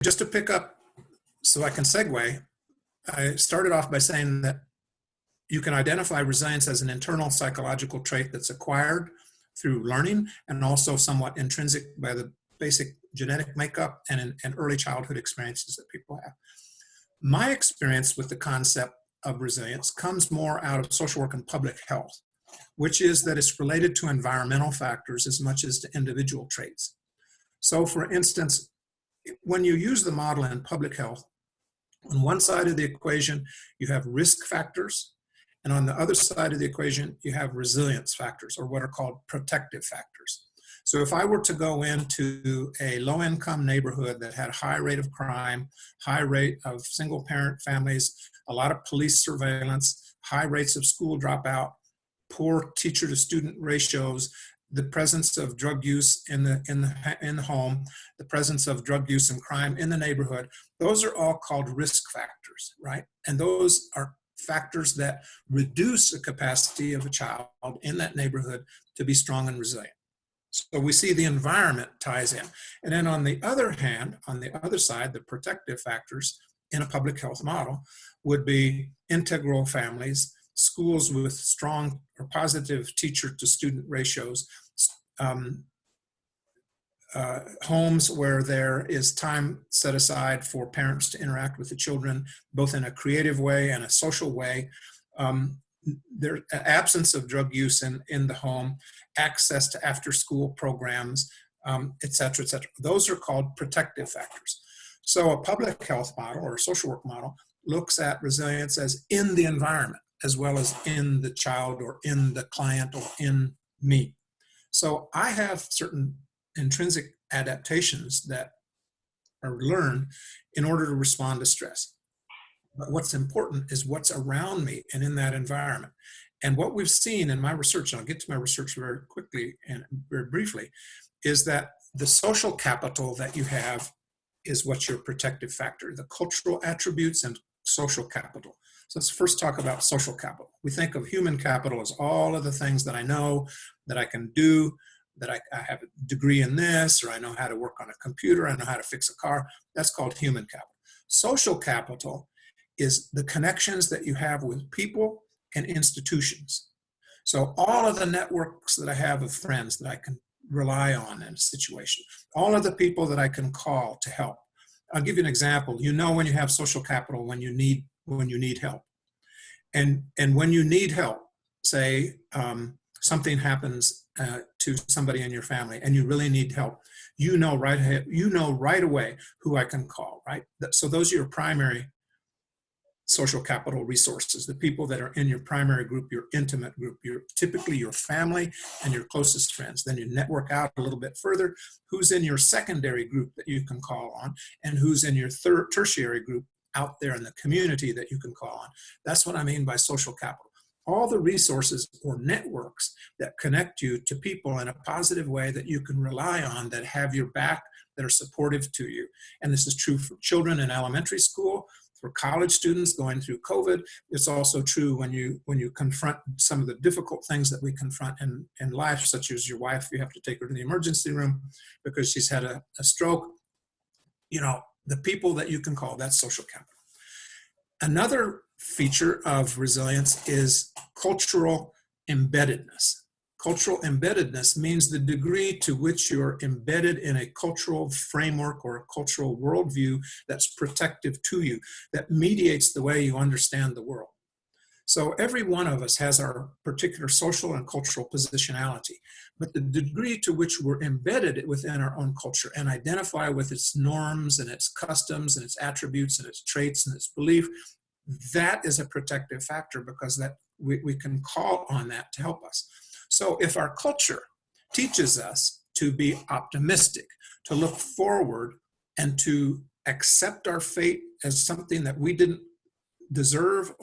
Just to pick up so I can segue, I started off by saying that you can identify resilience as an internal psychological trait that's acquired through learning and also somewhat intrinsic by the basic genetic makeup and early childhood experiences that people have. My experience with the concept of resilience comes more out of social work and public health, which is that it's related to environmental factors as much as to individual traits. So for instance, when you use the model in public health, on one side of the equation, you have risk factors, and on the other side of the equation, you have resilience factors, or what are called protective factors. So if I were to go into a low-income neighborhood that had a high rate of crime, high rate of single-parent families, a lot of police surveillance, high rates of school dropout, poor teacher-to-student ratios, the presence of drug use in the home, the presence of drug use and crime in the neighborhood, those are all called risk factors, right? And those are factors that reduce the capacity of a child in that neighborhood to be strong and resilient. So we see the environment ties in. And then on the other hand, on the other side, the protective factors in a public health model would be integral families, schools with strong or positive teacher-to-student ratios, homes where there is time set aside for parents to interact with the children, both in a creative way and a social way. There absence of drug use in the home, access to after-school programs, et cetera, et cetera. Those are called protective factors. So a public health model or a social work model looks at resilience as in the environment, as well as in the child or in the client or in me. So I have certain intrinsic adaptations that are learned in order to respond to stress. But what's important is what's around me and in that environment. And what we've seen in my research, and I'll get to my research very quickly and very briefly, is that the social capital that you have is what's your protective factor, the cultural attributes and social capital. So let's first talk about social capital. We think of human capital as all of the things that I know, that I can do, that I have a degree in this, or I know how to work on a computer, I know how to fix a car. That's called human capital. Social capital is the connections that you have with people and institutions. So all of the networks that I have of friends that I can rely on in a situation, all of the people that I can call to help. I'll give you an example. You know when you have social capital when you need help. And when you need help, say something happens to somebody in your family and you really need help, you know right away who I can call, right? So those are your primary social capital resources, the people that are in your primary group, your intimate group, typically your family and your closest friends. Then you network out a little bit further, who's in your secondary group that you can call on, and who's in your tertiary group out there in the community that you can call on. That's what I mean by social capital. All the resources or networks that connect you to people in a positive way that you can rely on, that have your back, that are supportive to you. And this is true for children in elementary school, for college students going through COVID. It's also true when you confront some of the difficult things that we confront in life, such as your wife, you have to take her to the emergency room because she's had a stroke. You know, the people that you can call, that's social capital. Another feature of resilience is cultural embeddedness. Cultural embeddedness means the degree to which you're embedded in a cultural framework or a cultural worldview that's protective to you, that mediates the way you understand the world. So every one of us has our particular social and cultural positionality, but the degree to which we're embedded within our own culture and identify with its norms and its customs and its attributes and its traits and its belief, that is a protective factor because that we can call on that to help us. So if our culture teaches us to be optimistic, to look forward, and to accept our fate as something that we didn't deserve,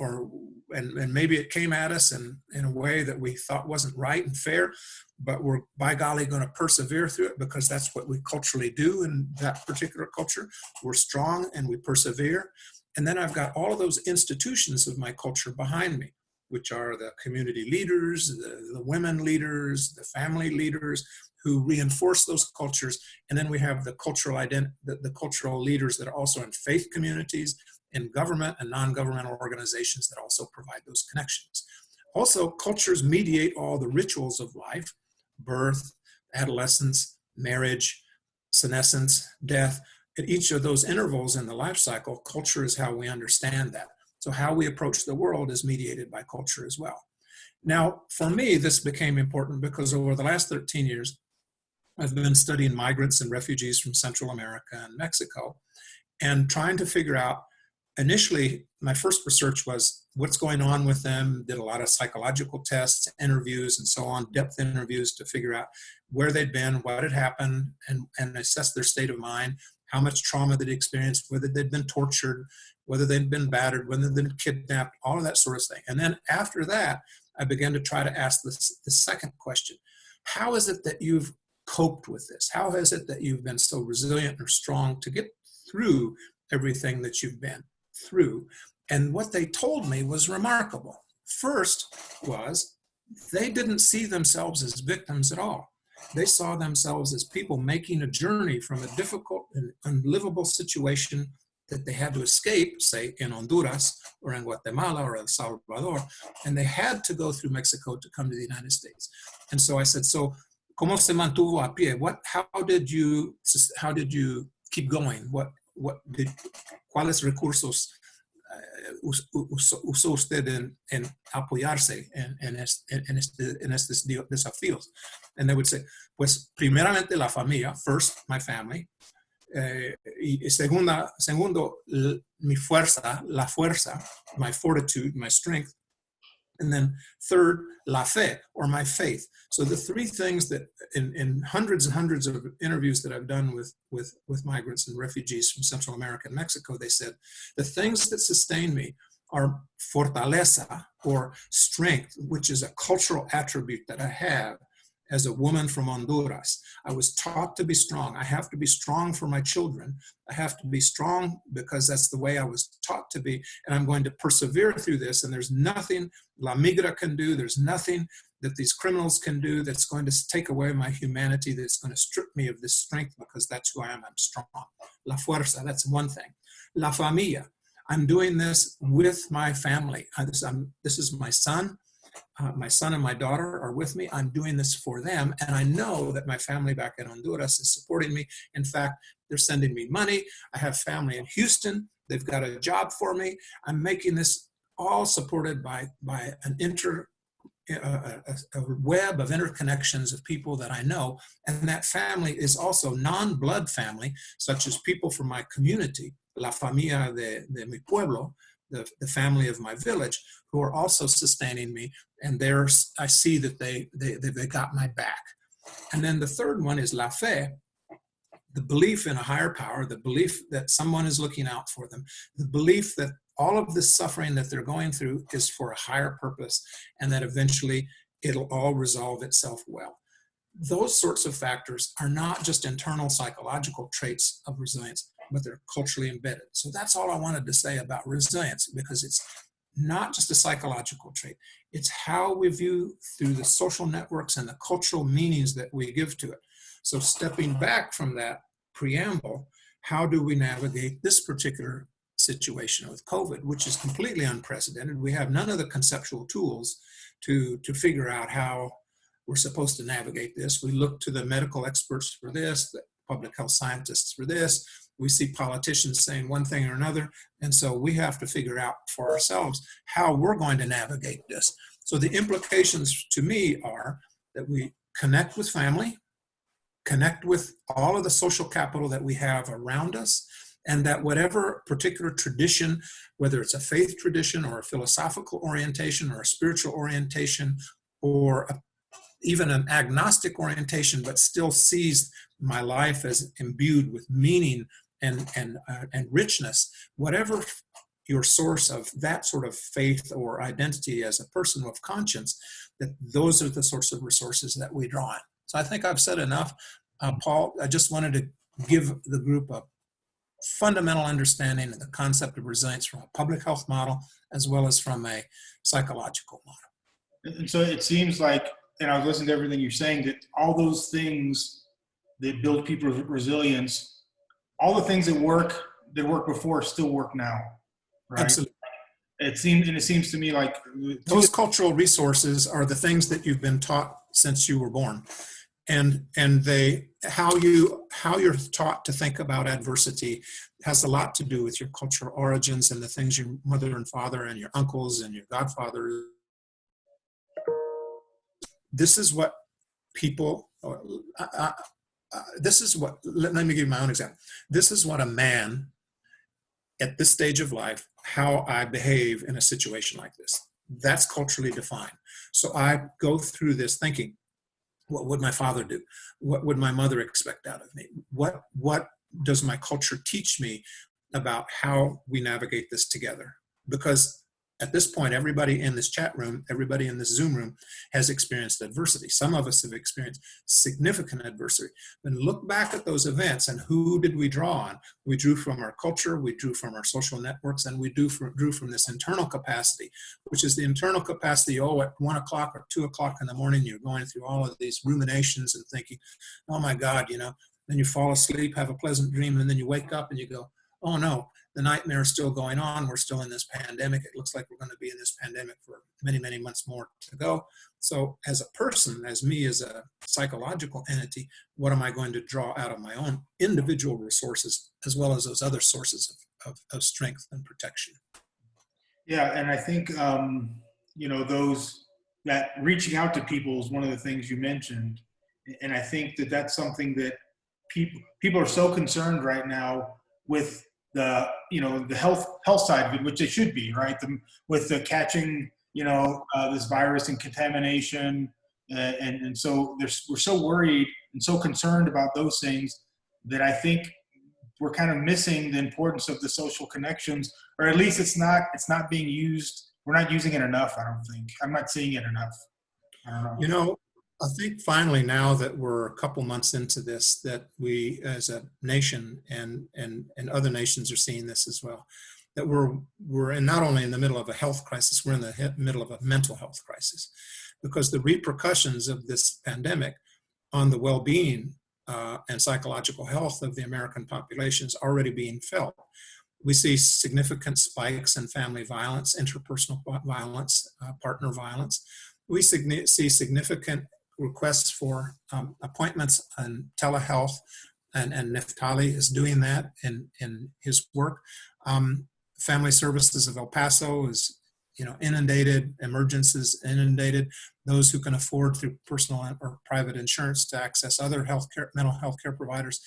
and maybe it came at us in a way that we thought wasn't right and fair, but we're by golly going to persevere through it because that's what we culturally do in that particular culture. We're strong and we persevere. And then I've got all of those institutions of my culture behind me. which are the community leaders, the women leaders, the family leaders who reinforce those cultures. And then we have the the cultural leaders that are also in faith communities, in government and non-governmental organizations that also provide those connections. Also, cultures mediate all the rituals of life: birth, adolescence, marriage, senescence, death. At each of those intervals in the life cycle, culture is how we understand that. So how we approach the world is mediated by culture as well. Now, for me, this became important because over the last 13 years, I've been studying migrants and refugees from Central America and Mexico and trying to figure out. Initially, my first research was what's going on with them, did a lot of psychological tests, interviews, and so on, depth interviews to figure out where they'd been, what had happened, and assess their state of mind, how much trauma they'd experienced, whether they'd been tortured, whether they'd been battered, whether they'd been kidnapped, all of that sort of thing. And then after that, I began to try to ask the second question. How is it that you've coped with this? How is it that you've been so resilient or strong to get through everything that you've been through? And what they told me was remarkable. First was they didn't see themselves as victims at all. They saw themselves as people making a journey from a difficult and unlivable situation that they had to escape, say in Honduras or in Guatemala or El Salvador, and they had to go through Mexico to come to the United States. And so I said, so ¿cómo se mantuvo a pie? How did you keep going? ¿Cuáles recursos usó usted en apoyarse en estos desafíos? And they would say, pues primeramente la familia, first my family, y segundo mi fuerza, la fuerza, my fortitude, my strength, and then third, la fe, or my faith. So the three things that in hundreds and hundreds of interviews that I've done with migrants and refugees from Central America and Mexico, they said, the things that sustain me are fortaleza, or strength, which is a cultural attribute that I have as a woman from Honduras. I was taught to be strong. I have to be strong for my children. I have to be strong because that's the way I was taught to be, and I'm going to persevere through this, and there's nothing La Migra can do, there's nothing that these criminals can do that's going to take away my humanity, that's going to strip me of this strength, because that's who I am. I'm strong. La fuerza, that's one thing. La familia, I'm doing this with my family. This is my son. My son and my daughter are with me. I'm doing this for them. And I know that my family back in Honduras is supporting me. In fact, they're sending me money. I have family in Houston. They've got a job for me. I'm making this all supported by a web of interconnections of people that I know. And that family is also non-blood family, such as people from my community, la familia de mi pueblo, the family of my village, who are also sustaining me. And I see that they got my back. And then the third one is la fe, the belief in a higher power, the belief that someone is looking out for them, the belief that all of this suffering that they're going through is for a higher purpose, and that eventually it'll all resolve itself well. Those sorts of factors are not just internal psychological traits of resilience, but they're culturally embedded. So that's all I wanted to say about resilience, because it's not just a psychological trait. It's how we view through the social networks and the cultural meanings that we give to it. So stepping back from that preamble, how do we navigate this particular situation with COVID, which is completely unprecedented? We have none of the conceptual tools to figure out how we're supposed to navigate this. We look to the medical experts for this, the public health scientists for this. We see politicians saying one thing or another. And so we have to figure out for ourselves how we're going to navigate this. So the implications to me are that we connect with family, connect with all of the social capital that we have around us, and that whatever particular tradition, whether it's a faith tradition or a philosophical orientation or a spiritual orientation or even an agnostic orientation, but still sees my life as imbued with meaning and richness, whatever your source of that sort of faith or identity as a person of conscience, that those are the sorts of resources that we draw on. So I think I've said enough. Paul, I just wanted to give the group a fundamental understanding of the concept of resilience from a public health model as well as from a psychological model. And so it seems like, and I was listening to everything you're saying, that all those things that build people's resilience, all the things that worked before still work now, right? Absolutely. It seems to me like those cultural resources are the things that you've been taught since you were born, and how you're taught to think about adversity has a lot to do with your cultural origins and the things your mother and father and your uncles and your godfather. This is what people. This is what. Let me give you my own example. This is what a man at this stage of life, how I behave in a situation like this. That's culturally defined. So I go through this thinking, what would my father do? What would my mother expect out of me? What does my culture teach me about how we navigate this together? Because at this point, everybody in this chat room, everybody in this Zoom room has experienced adversity. Some of us have experienced significant adversity. Then look back at those events and who did we draw on? We drew from our culture, we drew from our social networks, and we drew from this internal capacity, which is the internal capacity, at 1 o'clock or 2 o'clock in the morning, you're going through all of these ruminations and thinking, oh my God, then you fall asleep, have a pleasant dream, and then you wake up and you go, oh no, the nightmare is still going on. We're still in this pandemic. It looks like we're going to be in this pandemic for many, many months more to go. So as a person, as me, as a psychological entity, what am I going to draw out of my own individual resources as well as those other sources of strength and protection? Yeah, and I think, that reaching out to people is one of the things you mentioned. And I think that that's something that people are so concerned right now with the health side of it, which they should be, right? With the catching, this virus and contamination, and so we're so worried and so concerned about those things that I think we're kind of missing the importance of the social connections, or at least it's not being used. We're not using it enough. I don't think. I'm not seeing it enough. I don't know. I think finally, now that we're a couple months into this, that we as a nation and other nations are seeing this as well, that we're not only in the middle of a health crisis, we're in the middle of a mental health crisis, because the repercussions of this pandemic on the well-being and psychological health of the American population is already being felt. We see significant spikes in family violence, interpersonal violence, partner violence. We see significant requests for appointments on telehealth, and Neftali is doing that in his work. Family Services of El Paso is inundated, emergencies inundated, those who can afford through personal or private insurance to access other mental health care providers,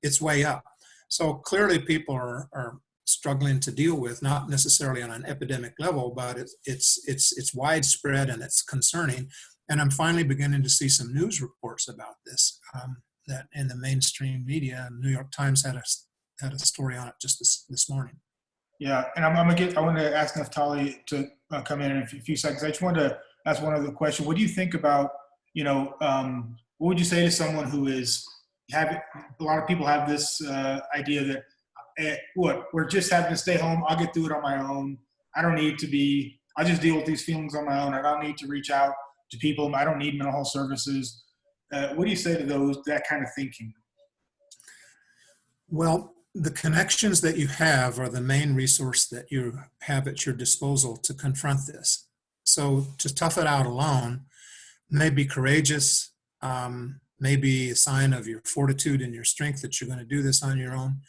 it's way up. So clearly people are struggling to deal with, not necessarily on an epidemic level, but it's widespread and it's concerning. And I'm finally beginning to see some news reports about this, that in the mainstream media. New York Times had a story on it just this morning. Yeah, and I want to ask Neftali to come in a few seconds. I just wanted to ask one other question. What do you think about, what would you say to someone who is a lot of people have this idea that, we're just having to stay home. I'll get through it on my own. I'll just deal with these feelings on my own. I don't need to reach out to people. I don't need mental health services. What do you say to that kind of thinking? Well, the connections that you have are the main resource that you have at your disposal to confront this. So to tough it out alone may be courageous, may be a sign of your fortitude and your strength that you're going to do this on your own.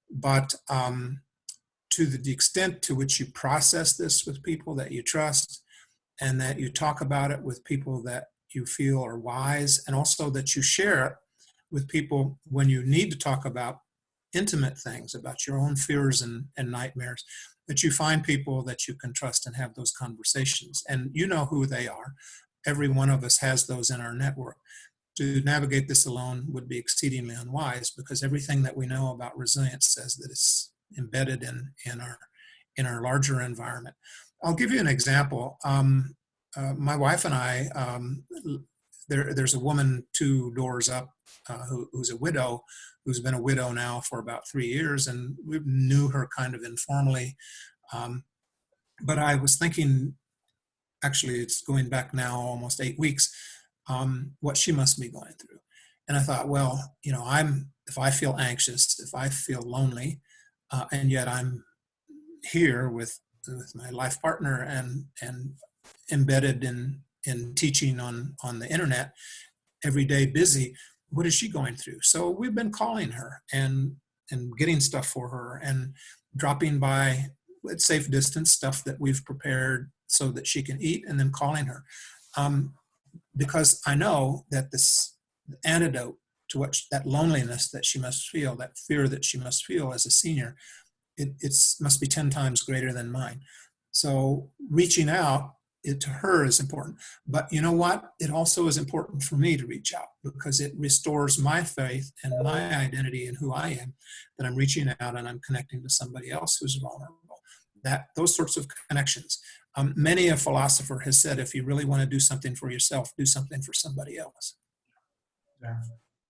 But to the extent to which you process this with people that you trust, and that you talk about it with people that you feel are wise, and also that you share it with people when you need to talk about intimate things, about your own fears and nightmares, that you find people that you can trust and have those conversations. And you know who they are. Every one of us has those in our network. To navigate this alone would be exceedingly unwise, because everything that we know about resilience says that it's embedded in our larger environment. I'll give you an example. My wife and I, there's a woman 2 doors up who's a widow who's been a widow now for about 3 years, and we knew her kind of informally. Um, but I was thinking, actually, it's going back now almost 8 weeks, what she must be going through. And I thought, well, if I feel anxious, if I feel lonely, and yet I'm here with my life partner and embedded in teaching on the internet every day, busy, what is she going through? So we've been calling her and getting stuff for her and dropping by at safe distance stuff that we've prepared so that she can eat, and then calling her, because I know that this antidote to that loneliness that she must feel, that fear that she must feel as a senior, it must be 10 times greater than mine. So reaching out to her is important. But you know what? It also is important for me to reach out, because it restores my faith and my identity in who I am, that I'm reaching out and I'm connecting to somebody else who's vulnerable. Those sorts of connections. Many a philosopher has said, if you really want to do something for yourself, do something for somebody else. Yeah.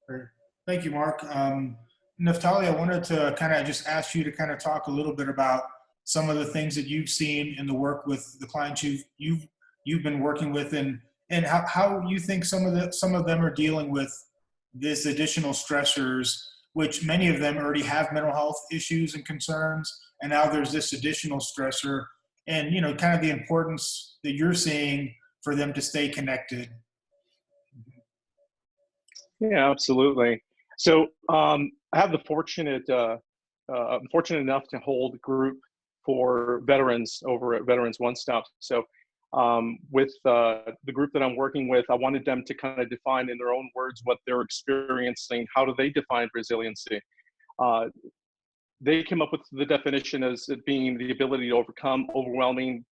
Great. Thank you, Mark. Naftali, I wanted to kind of just ask you to kind of talk a little bit about some of the things that you've seen in the work with the clients you've been working with, and how you think some of them are dealing with this additional stressors, which many of them already have mental health issues and concerns, and now there's this additional stressor, and kind of the importance that you're seeing for them to stay connected. Yeah, absolutely. So I have the I'm fortunate enough to hold a group for veterans over at Veterans One Stop. So with the group that I'm working with, I wanted them to kind of define in their own words what they're experiencing. How do they define resiliency? They came up with the definition as it being the ability to overcome overwhelming,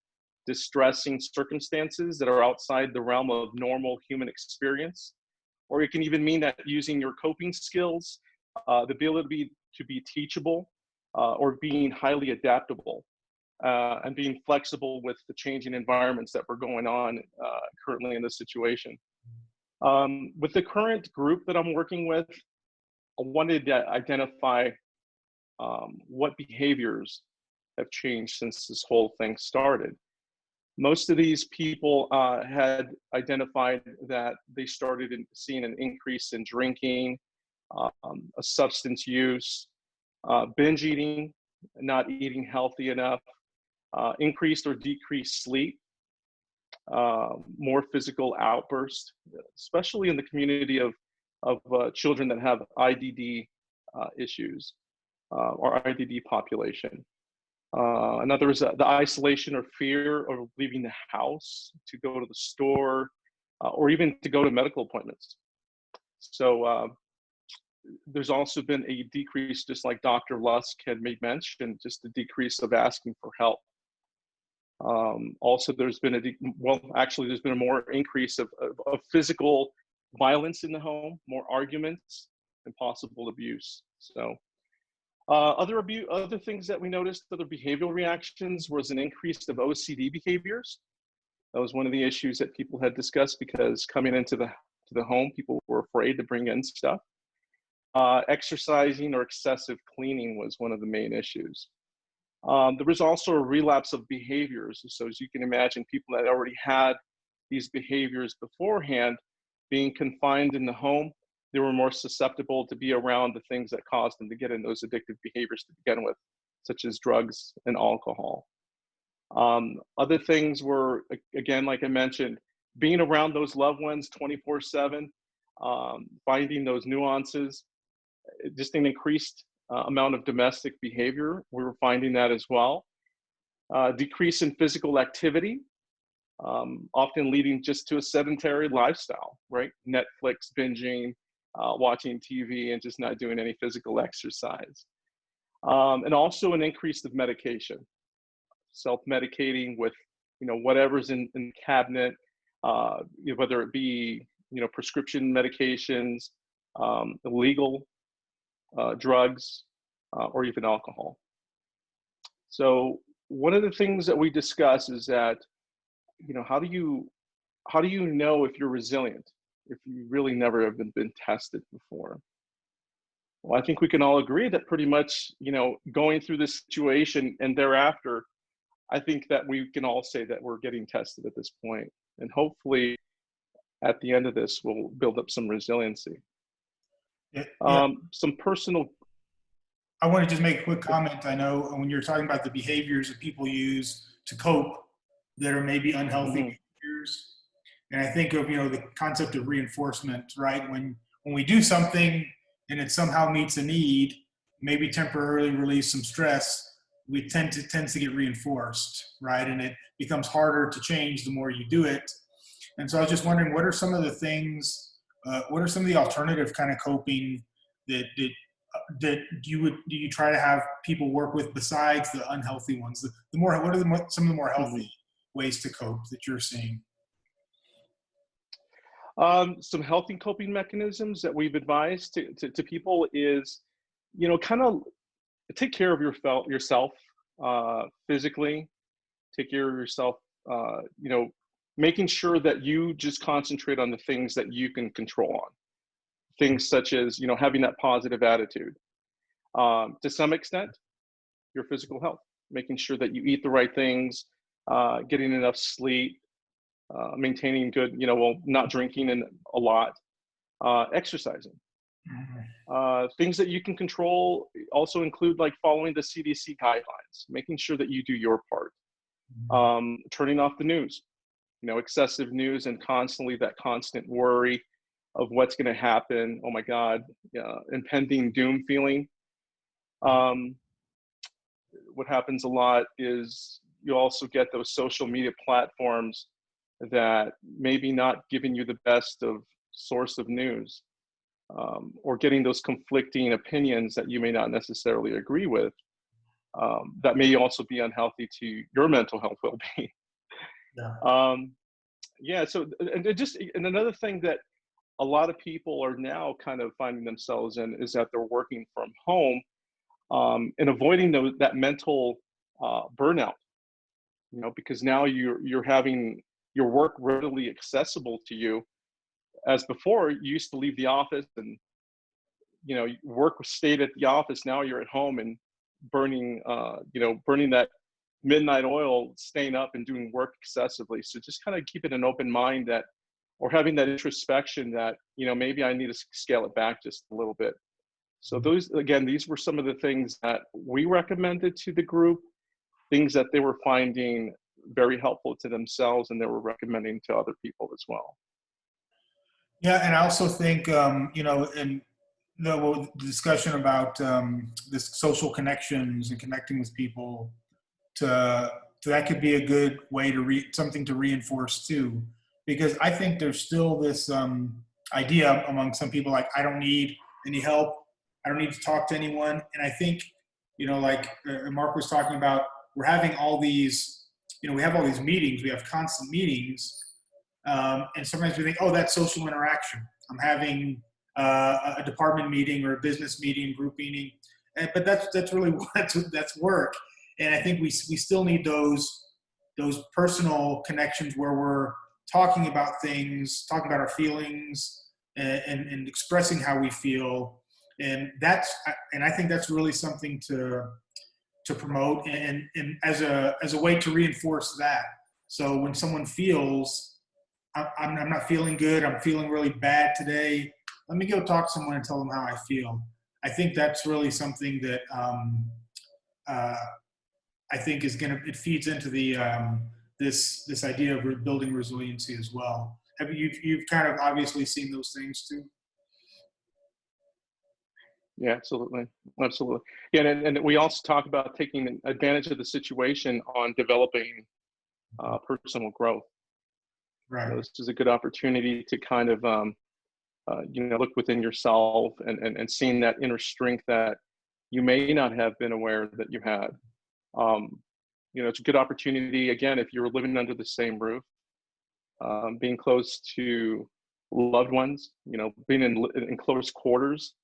distressing circumstances that are outside the realm of normal human experience. Or it can even mean that using your coping skills, the ability to be teachable, or being highly adaptable, and being flexible with the changing environments that were going on currently in this situation. With the current group that I'm working with, I wanted to identify what behaviors have changed since this whole thing started. Most of these people had identified that they started seeing an increase in drinking, a substance use, binge eating, not eating healthy enough, increased or decreased sleep, more physical outbursts, especially in the community of children that have IDD issues, or IDD population. Another is the isolation or fear of leaving the house to go to the store, or even to go to medical appointments. So there's also been a decrease, just like Dr. Lusk had made mention, just a decrease of asking for help. Also, there's been there's been a more increase of physical violence in the home, more arguments, and possible abuse. So other things that we noticed, other behavioral reactions, was an increase of OCD behaviors. That was one of the issues that people had discussed, because coming into the home, people were afraid to bring in stuff. Exercising or excessive cleaning was one of the main issues. There was also a relapse of behaviors. So as you can imagine, people that already had these behaviors beforehand, being confined in the home, they were more susceptible to be around the things that caused them to get in those addictive behaviors to begin with, such as drugs and alcohol. Other things were, again, like I mentioned, being around those loved ones 24/7, finding those nuances, just an increased amount of domestic behavior. We were finding that as well. Decrease in physical activity, often leading just to a sedentary lifestyle, right? Netflix binging, watching TV, and just not doing any physical exercise. And also an increase of medication, self-medicating with, whatever's in the cabinet, whether it be, prescription medications, illegal drugs, or even alcohol. So one of the things that we discuss is that, how do you know if you're resilient if you really never have been tested before? Well, I think we can all agree that pretty much, going through this situation and thereafter, I think that we can all say that we're getting tested at this point. And hopefully at the end of this, we'll build up some resiliency. Yeah, Some personal. I want to just make a quick comment. I know when you're talking about the behaviors that people use to cope that are maybe unhealthy Mhm. behaviors, and I think of the concept of reinforcement, right? When we do something and it somehow meets a need, maybe temporarily release some stress, we tends to get reinforced, right? And it becomes harder to change the more you do it. And so I was just wondering, what are some of the things? What are some of the alternative kind of coping that do you try to have people work with besides the unhealthy ones? The more, what are some of the more Mhm. healthy ways to cope that you're seeing? Some healthy coping mechanisms that we've advised to people is, kind of take care of yourself physically, take care of yourself, making sure that you just concentrate on the things that you can control on. Things such as, having that positive attitude. To some extent, your physical health, making sure that you eat the right things, getting enough sleep, maintaining good, not drinking a lot, exercising. Things that you can control also include like following the CDC guidelines, making sure that you do your part, turning off the news, excessive news and constantly that constant worry of what's going to happen. Oh my God, impending doom feeling. Um, what happens a lot is you also get those social media platforms that maybe not giving you the best of source of news, or getting those conflicting opinions that you may not necessarily agree with, that may also be unhealthy to your mental health well-being. Yeah. Yeah, so and another thing that a lot of people are now kind of finding themselves in is that they're working from home, and avoiding that mental burnout, because now you're having your work readily accessible to you. As before, you used to leave the office and work stayed at the office. Now you're at home and burning that midnight oil, staying up and doing work excessively. So just kind of keeping an open mind that, or having that introspection that, maybe I need to scale it back just a little bit. So these were some of the things that we recommended to the group, things that they were finding very helpful to themselves and they were recommending to other people as well. Yeah, and I also think, in the discussion about this social connections and connecting with people, to that could be a good way to something to reinforce too, because I think there's still this idea among some people like, I don't need any help, I don't need to talk to anyone. And I think, like Mark was talking about, we're having all these, we have all these meetings, we have constant meetings, and sometimes we think, oh, that's social interaction. I'm having a department meeting or a business meeting, group meeting, but that's really that's work. And I think we still need those personal connections where we're talking about things, talking about our feelings, and expressing how we feel. And I think that's really something to promote and as a way to reinforce that. So when someone feels I'm not feeling good, I'm feeling really bad today, let me go talk to someone and tell them how I feel. I think that's really something that uh, I think it feeds into the this idea of building resiliency as well. You've kind of obviously seen those things too? Yeah, absolutely. Absolutely. Yeah. And we also talk about taking advantage of the situation on developing personal growth. Right. This is a good opportunity to kind of, look within yourself and seeing that inner strength that you may not have been aware that you had. It's a good opportunity, again, if you're living under the same roof, being close to loved ones, being in close quarters,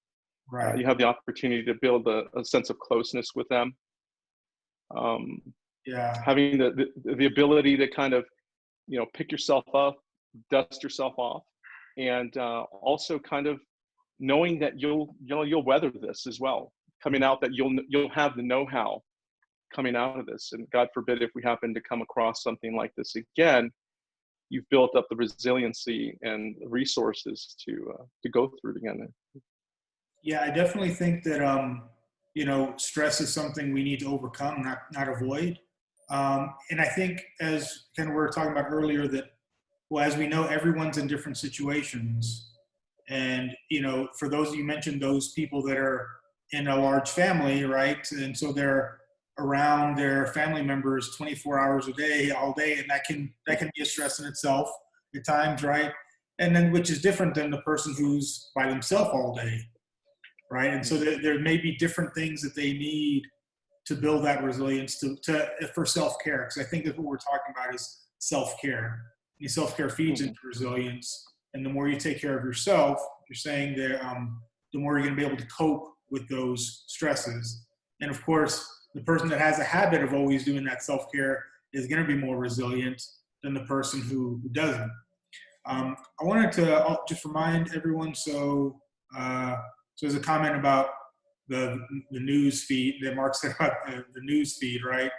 Right. you have the opportunity to build a sense of closeness with them. Um, Yeah. Having the ability to kind of, pick yourself up, dust yourself off, and also kind of, knowing that you'll weather this as well, coming out that you'll have the know-how coming out of this. And God forbid if we happen to come across something like this again, you've built up the resiliency and resources to go through it again. Yeah, I definitely think that stress is something we need to overcome, not avoid. And I think, as kind of we were talking about earlier, that, well, as we know, everyone's in different situations. And for those you mentioned, those people that are in a large family, right? And so they're around their family members 24 hours a day, all day, and that can be a stress in itself at times, right? And then, which is different than the person who's by themselves all day, right? And so there may be different things that they need to build that resilience for self-care, because I think that what we're talking about is self-care. And self-care feeds into resilience, and the more you take care of yourself, you're saying that the more you're going to be able to cope with those stresses. And of course, the person that has a habit of always doing that self-care is going to be more resilient than the person who doesn't. I wanted to just remind everyone, so there's a comment about the news feed that Mark said about the news feed, right?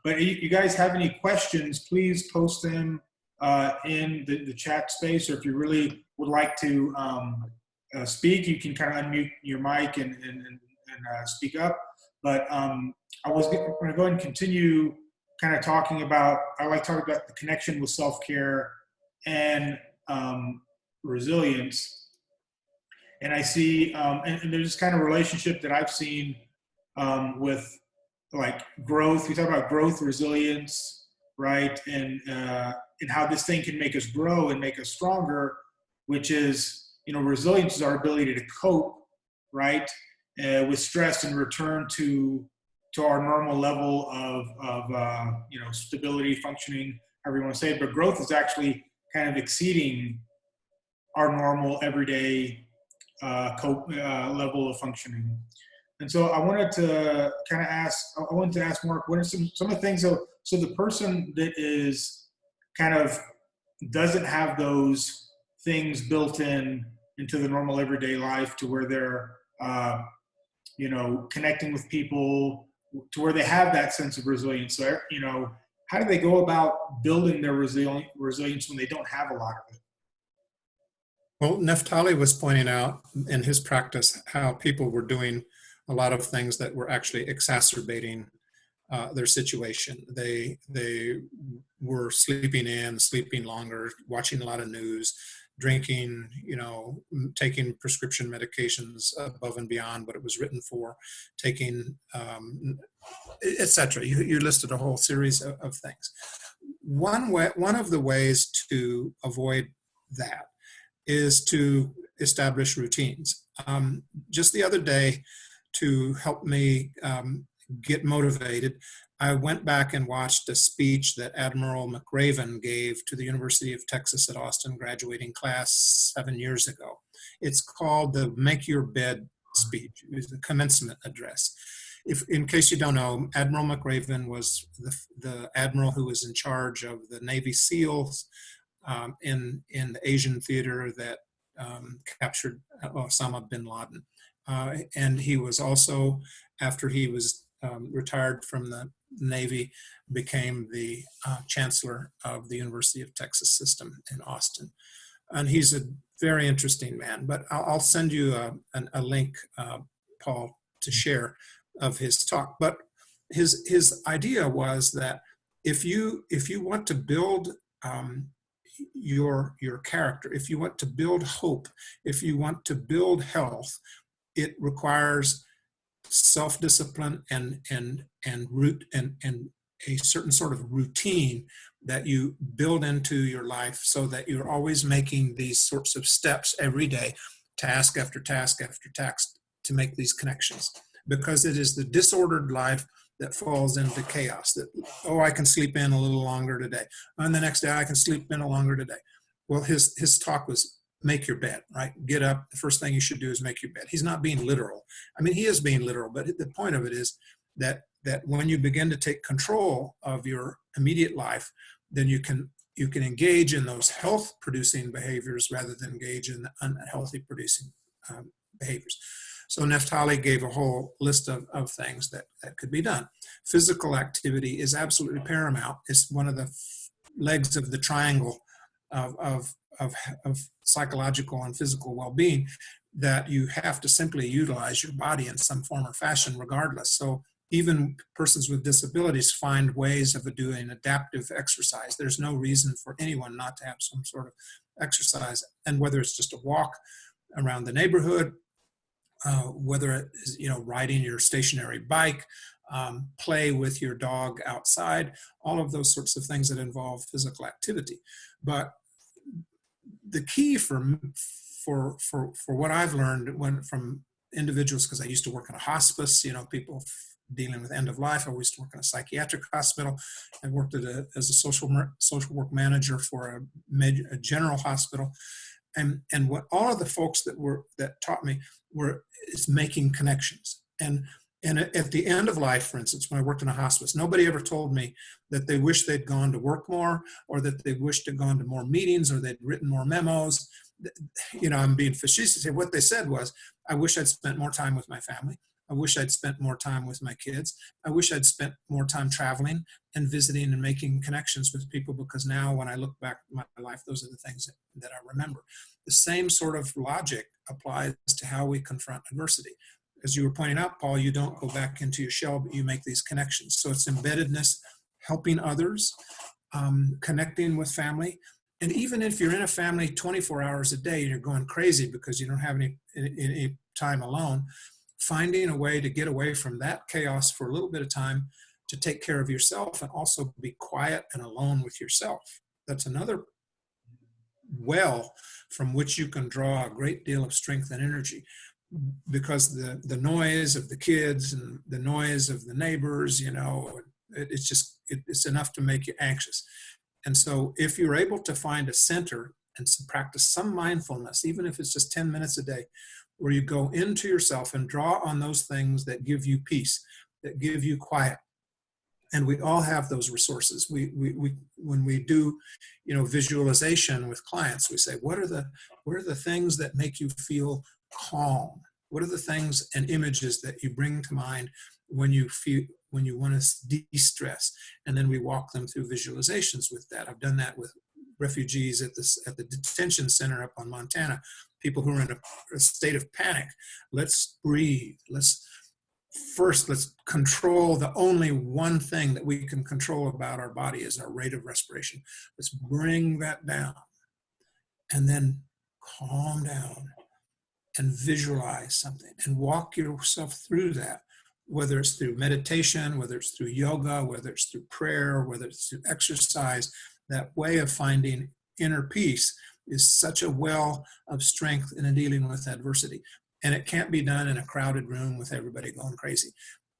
But you guys have any questions, please post them in the chat space, or if you really would like to speak, you can kind of unmute your mic and speak up. But I was going to go ahead and continue kind of talking about, I like talking about the connection with self-care and resilience. And I see, and there's this kind of relationship that I've seen with like growth. We talk about growth, resilience, right? And how this thing can make us grow and make us stronger, which is, resilience is our ability to cope, right? With stress and return to our normal level of stability, functioning, however you want to say it. But growth is actually kind of exceeding our normal everyday level of functioning. And so I wanted to ask Mark, what are some of the things, so the person that is kind of doesn't have those things built into the normal everyday life, to where they're connecting with people, to where they have that sense of resilience. So how do they go about building their resilience when they don't have a lot of it? Well, Neftali was pointing out in his practice how people were doing a lot of things that were actually exacerbating their situation. They were sleeping in, sleeping longer, watching a lot of news, drinking, taking prescription medications above and beyond what it was written for, taking, etc. You listed a whole series of things. One of the ways to avoid that is to establish routines. Just the other day, to help me get motivated, I went back and watched a speech that Admiral McRaven gave to the University of Texas at Austin graduating class 7 years ago. It's called the Make Your Bed speech. It was the commencement address. In case you don't know, Admiral McRaven was the admiral who was in charge of the Navy SEALs in the Asian theater that captured Osama bin Laden. And he was also, after he was retired from the Navy, became the chancellor of the University of Texas system in Austin. And he's a very interesting man, but I'll send you a link, Paul, to share of his talk. But his idea was that if you want to build your character, if you want to build hope, if you want to build health, it requires self-discipline and a certain sort of routine that you build into your life, so that you're always making these sorts of steps every day, task after task after task, to make these connections. Because it is the disordered life that falls into chaos. That, I can sleep in a little longer today, and the next day I can sleep in a longer today. Well, his talk was, make your bed, right? Get up. The first thing you should do is make your bed. He's not being literal. I mean, he is being literal, but the point of it is that when you begin to take control of your immediate life, then you can engage in those health-producing behaviors rather than engage in unhealthy producing behaviors. So Neftali gave a whole list of things that could be done. Physical activity is absolutely paramount. It's one of the legs of the triangle of psychological and physical well-being, that you have to simply utilize your body in some form or fashion regardless. So even persons with disabilities find ways of doing adaptive exercise. There's no reason for anyone not to have some sort of exercise. And whether it's just a walk around the neighborhood, whether it is, riding your stationary bike, play with your dog outside, all of those sorts of things that involve physical activity. But the key for what I've learned from individuals, because I used to work in a hospice, people dealing with end of life. I used to work in a psychiatric hospital. I worked as a social work manager for a general hospital. And what all of the folks that taught me is making connections. And at the end of life, for instance, when I worked in a hospice, nobody ever told me that they wish they'd gone to work more, or that they wished they'd gone to more meetings, or they'd written more memos. I'm being facetious here. What they said was, I wish I'd spent more time with my family. I wish I'd spent more time with my kids. I wish I'd spent more time traveling and visiting and making connections with people, because now when I look back at my life, those are the things that I remember. The same sort of logic applies to how we confront adversity. As you were pointing out, Paul, you don't go back into your shell, but you make these connections. So it's embeddedness, helping others, connecting with family. And even if you're in a family 24 hours a day and you're going crazy because you don't have any time alone, finding a way to get away from that chaos for a little bit of time to take care of yourself and also be quiet and alone with yourself. That's another well from which you can draw a great deal of strength and energy, because the noise of the kids and the noise of the neighbors, it's enough to make you anxious. And so if you're able to find a center and practice some mindfulness, even if it's just 10 minutes a day, where you go into yourself and draw on those things that give you peace, that give you quiet. And we all have those resources. We when we do, visualization with clients, we say, what are the things that make you feel calm? What are the things and images that you bring to mind when you want to de-stress? And then we walk them through visualizations with that. I've done that with refugees at the detention center up on Montana, people who are in a state of panic. Let's breathe. Let's control the only one thing that we can control about our body is our rate of respiration. Let's bring that down and then calm down and visualize something and walk yourself through that, whether it's through meditation, whether it's through yoga, whether it's through prayer, whether it's through exercise. That way of finding inner peace is such a well of strength in dealing with adversity. And it can't be done in a crowded room with everybody going crazy.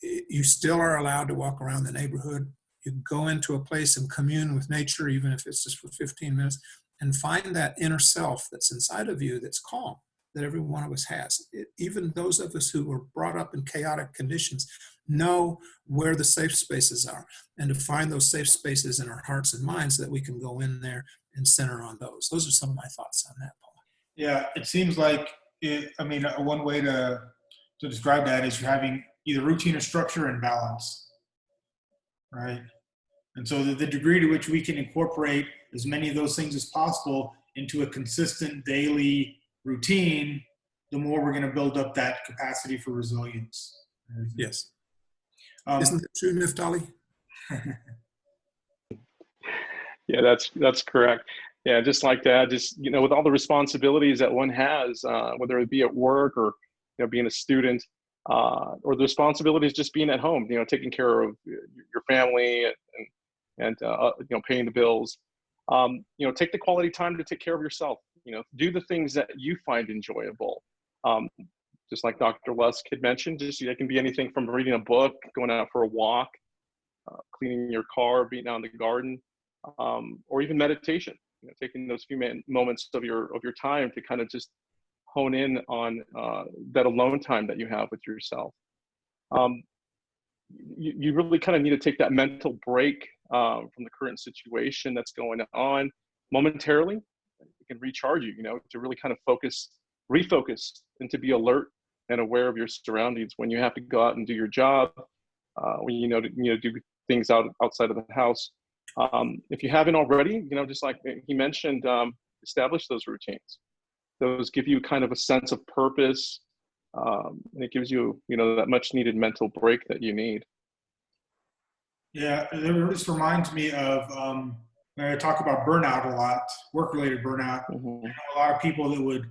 You still are allowed to walk around the neighborhood. You go into a place and commune with nature, even if it's just for 15 minutes, and find that inner self that's inside of you that's calm, that every one of us has. Even those of us who were brought up in chaotic conditions know where the safe spaces are, and to find those safe spaces in our hearts and minds that we can go in there and center on those. Those are some of my thoughts on that, Paul. Yeah, it seems like one way to describe that is you're having either routine or structure and balance, right? And so the degree to which we can incorporate as many of those things as possible into a consistent daily routine, the more we're going to build up that capacity for resilience. Yes. Isn't that true, Neftali? Yeah, that's correct. Yeah, just like that, with all the responsibilities that one has, whether it be at work or, being a student, or the responsibilities just being at home, taking care of your family and paying the bills. Take the quality time to take care of yourself. Do the things that you find enjoyable. Just like Dr. Lusk had mentioned, it can be anything from reading a book, going out for a walk, cleaning your car, being out in the garden, or even meditation. Taking those few moments of your time to kind of just hone in on that alone time that you have with yourself. You really kind of need to take that mental break from the current situation that's going on momentarily. It can recharge you, to really kind of focus refocus and to be alert and aware of your surroundings when you have to go out and do your job, when do things outside of the house. If you haven't already, just like he mentioned, establish those routines. Those give you kind of a sense of purpose, and it gives you, that much needed mental break that you need. Yeah, this reminds me of when I talk about burnout a lot, work-related burnout. Mm-hmm. I know a lot of people that would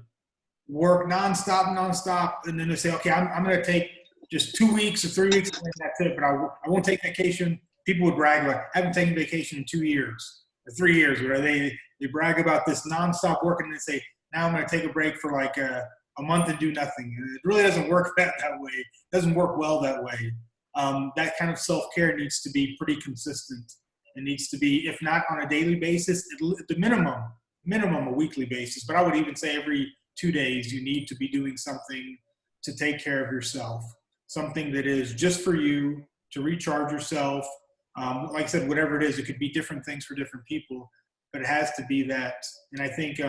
work nonstop, and then they say, okay, I'm going to take just 2 weeks or 3 weeks, and that's it, but I won't take vacation. People would brag like, I haven't taken vacation in 2 years or 3 years, where they brag about this nonstop work, and then say, now I'm going to take a break for like a month and do nothing. And it really doesn't work that way. It doesn't work well that way. That kind of self-care needs to be pretty consistent. It needs to be, if not on a daily basis, at the minimum a weekly basis. But I would even say every 2 days you need to be doing something to take care of yourself, something that is just for you, to recharge yourself. Like I said, whatever it is, it could be different things for different people, but it has to be that. And I think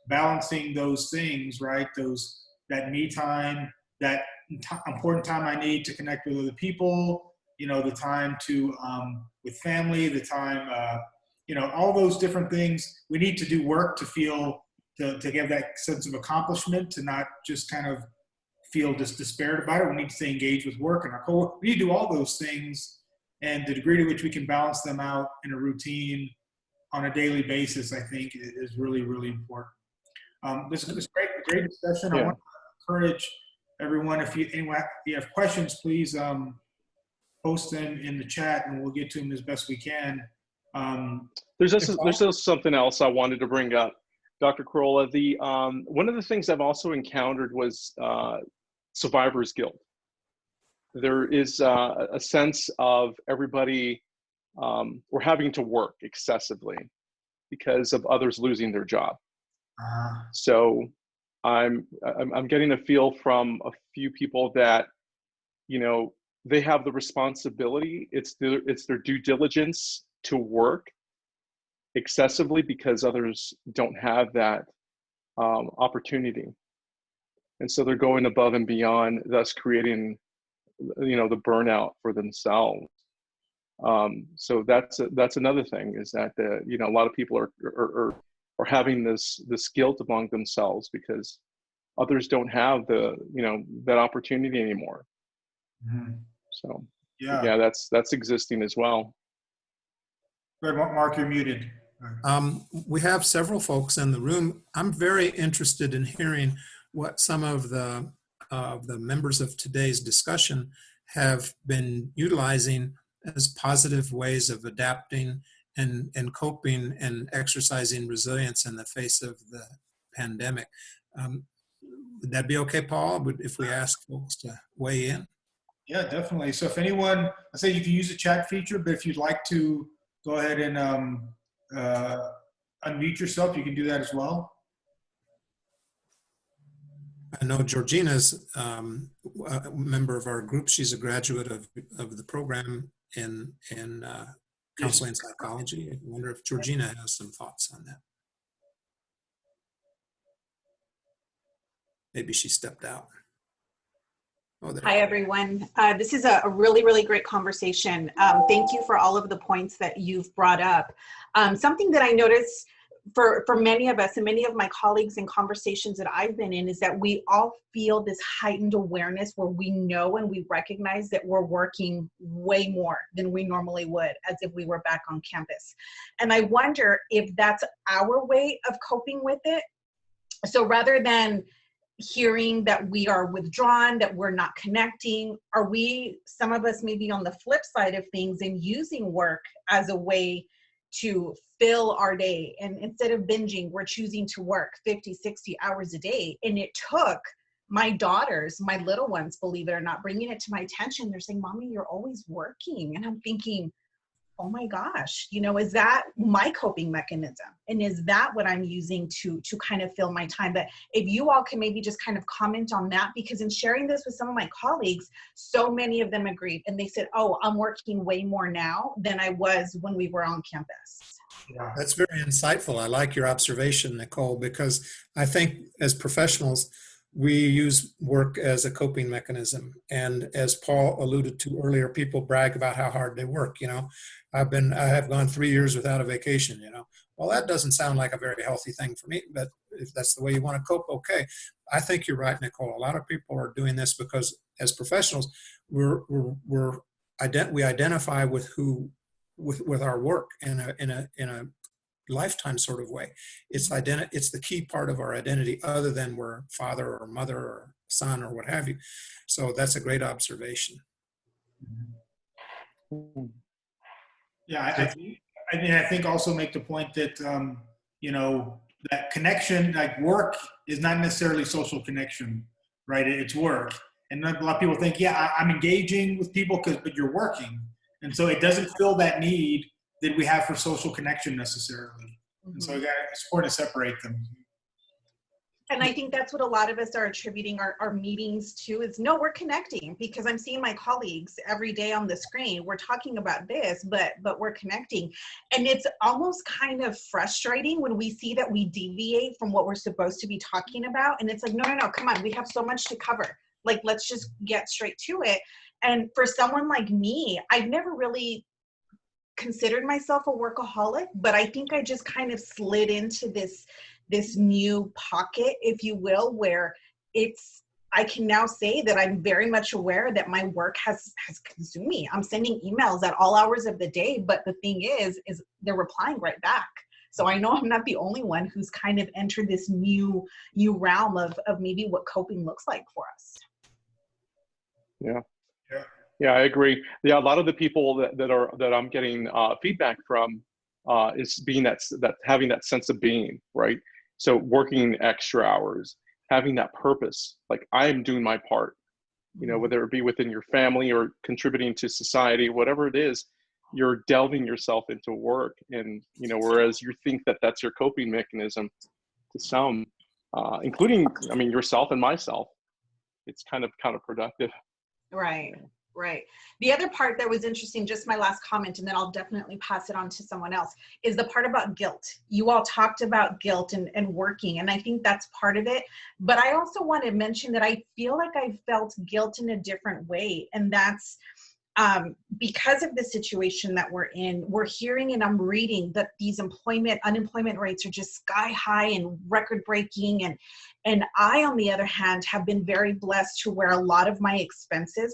balancing those things, right, that me time, that important time I need to connect with other people, the time to with family, the time, all those different things. We need to do work to feel, to give that sense of accomplishment, to not just kind of feel just despaired about it. We need to stay engaged with work and our co-work. We need to do all those things, and the degree to which we can balance them out in a routine on a daily basis, I think, is really, really important. This is great discussion. Yeah. I want to encourage everyone, if you have questions, please post them in the chat, and we'll get to them as best we can. There's also something else I wanted to bring up, Dr. Corolla. One of the things I've also encountered was survivor's guilt. There is a sense of everybody, we're having to work excessively because of others losing their job. So I'm getting a feel from a few people that, they have the responsibility. It's their due diligence to work excessively because others don't have that opportunity. And so they're going above and beyond, thus creating, the burnout for themselves. So that's another thing, is that a lot of people are having this guilt among themselves because others don't have that opportunity anymore. Mm-hmm. So yeah, that's existing as well. Good, Mark, you're muted. We have several folks in the room. I'm very interested in hearing what some of the members of today's discussion have been utilizing as positive ways of adapting and coping and exercising resilience in the face of the pandemic. Would that be okay, Paul, if we ask folks to weigh in? Yeah, definitely. So if anyone, I say you can use the chat feature, but if you'd like to go ahead and unmute yourself, you can do that as well. I know Georgina's a member of our group. She's a graduate of the program in counseling and psychology. I wonder if Georgina has some thoughts on that. Maybe she stepped out. Oh, hi, everyone. This is a really, really great conversation. Thank you for all of the points that you've brought up. Something that I noticed for many of us and many of my colleagues in conversations that I've been in is that we all feel this heightened awareness where we know and we recognize that we're working way more than we normally would, as if we were back on campus. And I wonder if that's our way of coping with it. So rather than hearing that we are withdrawn, that we're not connecting, are we, some of us maybe on the flip side of things, and using work as a way to fill our day? And instead of binging, we're choosing to work 50, 60 hours a day. And it took my daughters, my little ones, believe it or not, bringing it to my attention. They're saying, Mommy, you're always working. And I'm thinking, oh my gosh, you know, is that my coping mechanism? And is that what I'm using to kind of fill my time? But if you all can maybe just kind of comment on that, because in sharing this with some of my colleagues, so many of them agreed. And they said, oh, I'm working way more now than I was when we were on campus. Yeah. That's very insightful. I like your observation, Nicole, because I think as professionals, we use work as a coping mechanism. And as Paul alluded to earlier, people brag about how hard they work. You know, I have gone 3 years without a vacation, you know. Well, that doesn't sound like a very healthy thing for me, but if that's the way you want to cope, okay. I think you're right, Nicole. A lot of people are doing this because as professionals, we identify with with our work in a lifetime sort of way. It's the key part of our identity, other than we're father or mother or son or what have you. So that's a great observation. Yeah, I think also make the point that, you know, that connection, like work is not necessarily social connection, right? It's work. And a lot of people think, yeah, I'm engaging with people but you're working. And so it doesn't fill that need that we have for social connection necessarily. And so it's important to separate them. And I think that's what a lot of us are attributing our meetings to, is no, we're connecting, because I'm seeing my colleagues every day on the screen. We're talking about this, but we're connecting. And it's almost kind of frustrating when we see that we deviate from what we're supposed to be talking about. And it's like, no, come on, we have so much to cover. Like, let's just get straight to it. And for someone like me, I've never really considered myself a workaholic, but I think I just kind of slid into this new pocket, if you will, where I can now say that I'm very much aware that my work has consumed me. I'm sending emails at all hours of the day, but the thing is they're replying right back. So I know I'm not the only one who's kind of entered this new realm of maybe what coping looks like for us. Yeah, I agree. Yeah, a lot of the people that I'm getting feedback from is being that having that sense of being, right? So working extra hours, having that purpose, like I am doing my part, you know, whether it be within your family or contributing to society, whatever it is, you're delving yourself into work. And, you know, whereas you think that that's your coping mechanism to some, including, I mean, yourself and myself, it's kind of counterproductive. Right. The other part that was interesting, just my last comment, and then I'll definitely pass it on to someone else, is the part about guilt. You all talked about guilt and working, and I think that's part of it. But I also want to mention that I feel like I felt guilt in a different way, and that's because of the situation that we're in. We're hearing and I'm reading that these unemployment rates are just sky high and record breaking. And I, on the other hand, have been very blessed to where a lot of my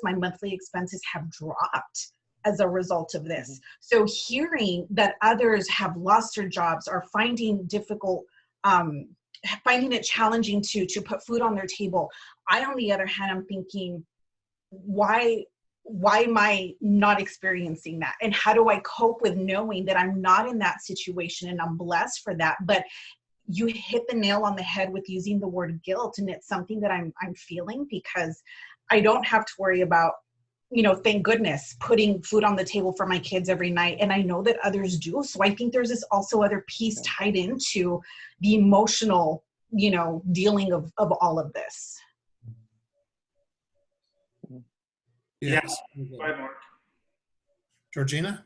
monthly expenses have dropped as a result of this. So hearing that others have lost their jobs, are finding it challenging to put food on their table. I, on the other hand, I'm thinking, why am I not experiencing that? And how do I cope with knowing that I'm not in that situation, and I'm blessed for that? But you hit the nail on the head with using the word guilt. And it's something that I'm feeling, because I don't have to worry about, you know, thank goodness, putting food on the table for my kids every night. And I know that others do. So I think there's this also other piece tied into the emotional, you know, dealing of all of this. Yes. Bye, Mark. Georgina?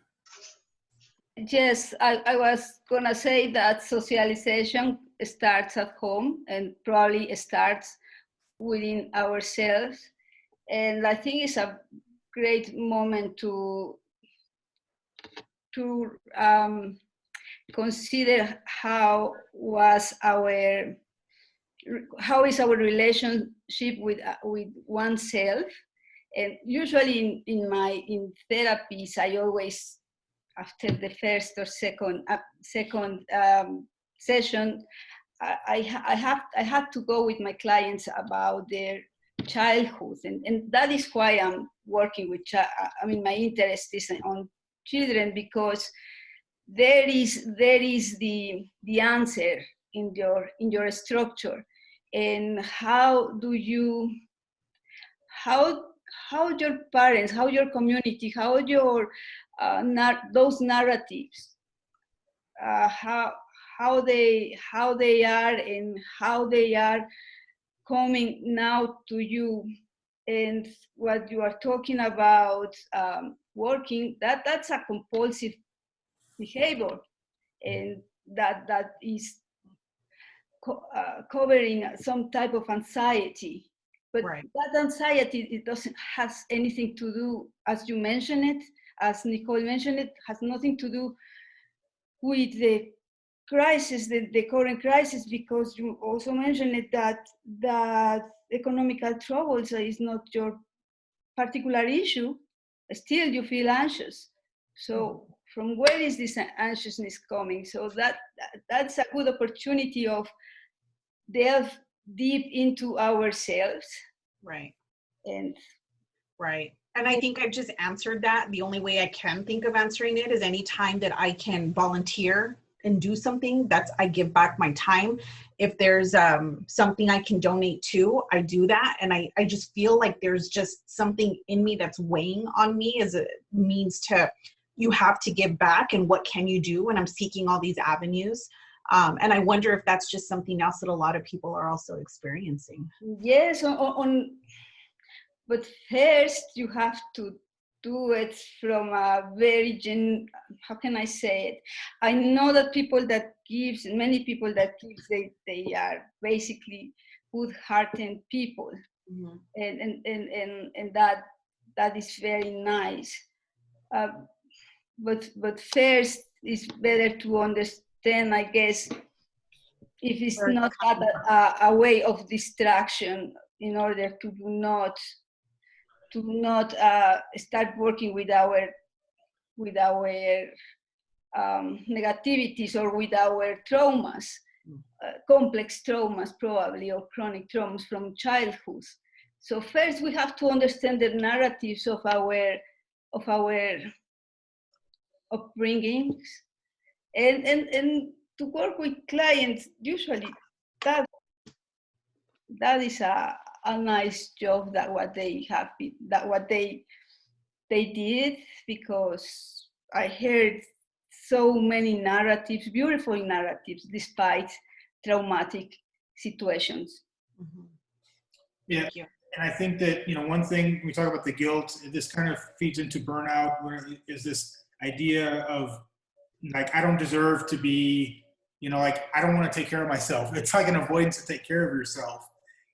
Yes, I was going to say that socialization starts at home and probably starts within ourselves. And I think it's a great moment to consider how is our relationship with oneself. And usually in therapies, I always, after the first or second session, I had to go with my clients about their childhood, and that is why I'm working with. I mean, my interest is on children, because there is the answer in your structure, and how your parents, how your community, how your those narratives, how they are and how they are coming now to you, and what you are talking about, working, that's a compulsive behavior, and that is covering some type of anxiety. But Right. that anxiety, it doesn't has anything to do, as you mentioned it, as Nicole mentioned it, has nothing to do with the crisis, the current crisis, because you also mentioned it, that economical troubles is not your particular issue. Still you feel anxious. So from where is this anxiousness coming? So that's a good opportunity of delve deep into ourselves. Right. And Right. And I think I've just answered that. The only way I can think of answering it is any time that I can volunteer and do something, that's, I give back my time. If there's something I can donate to, I do that. And I just feel like there's just something in me that's weighing on me as a means to, you have to give back, and what can you do? And I'm seeking all these avenues. And I wonder if that's just something else that a lot of people are also experiencing. yes, but first you have to do it from a very how can I say it? I know that many people that gives, they are basically good-hearted people. Mm-hmm. And that is very nice. But first it's better to understand, I guess, if it's not a way of distraction, in order to not start working with our negativities, or with our traumas, complex traumas probably, or chronic traumas from childhood. So first we have to understand the narratives of our upbringings, and to work with clients, usually that is a nice job, that what they have that what they did, because I heard so many narratives, beautiful narratives, despite traumatic situations. Mm-hmm. Yeah. Thank you. And I think that, one thing we talk about the guilt, this kind of feeds into burnout, where is this idea of like, I don't deserve to be, like, I don't want to take care of myself. It's like an avoidance to take care of yourself.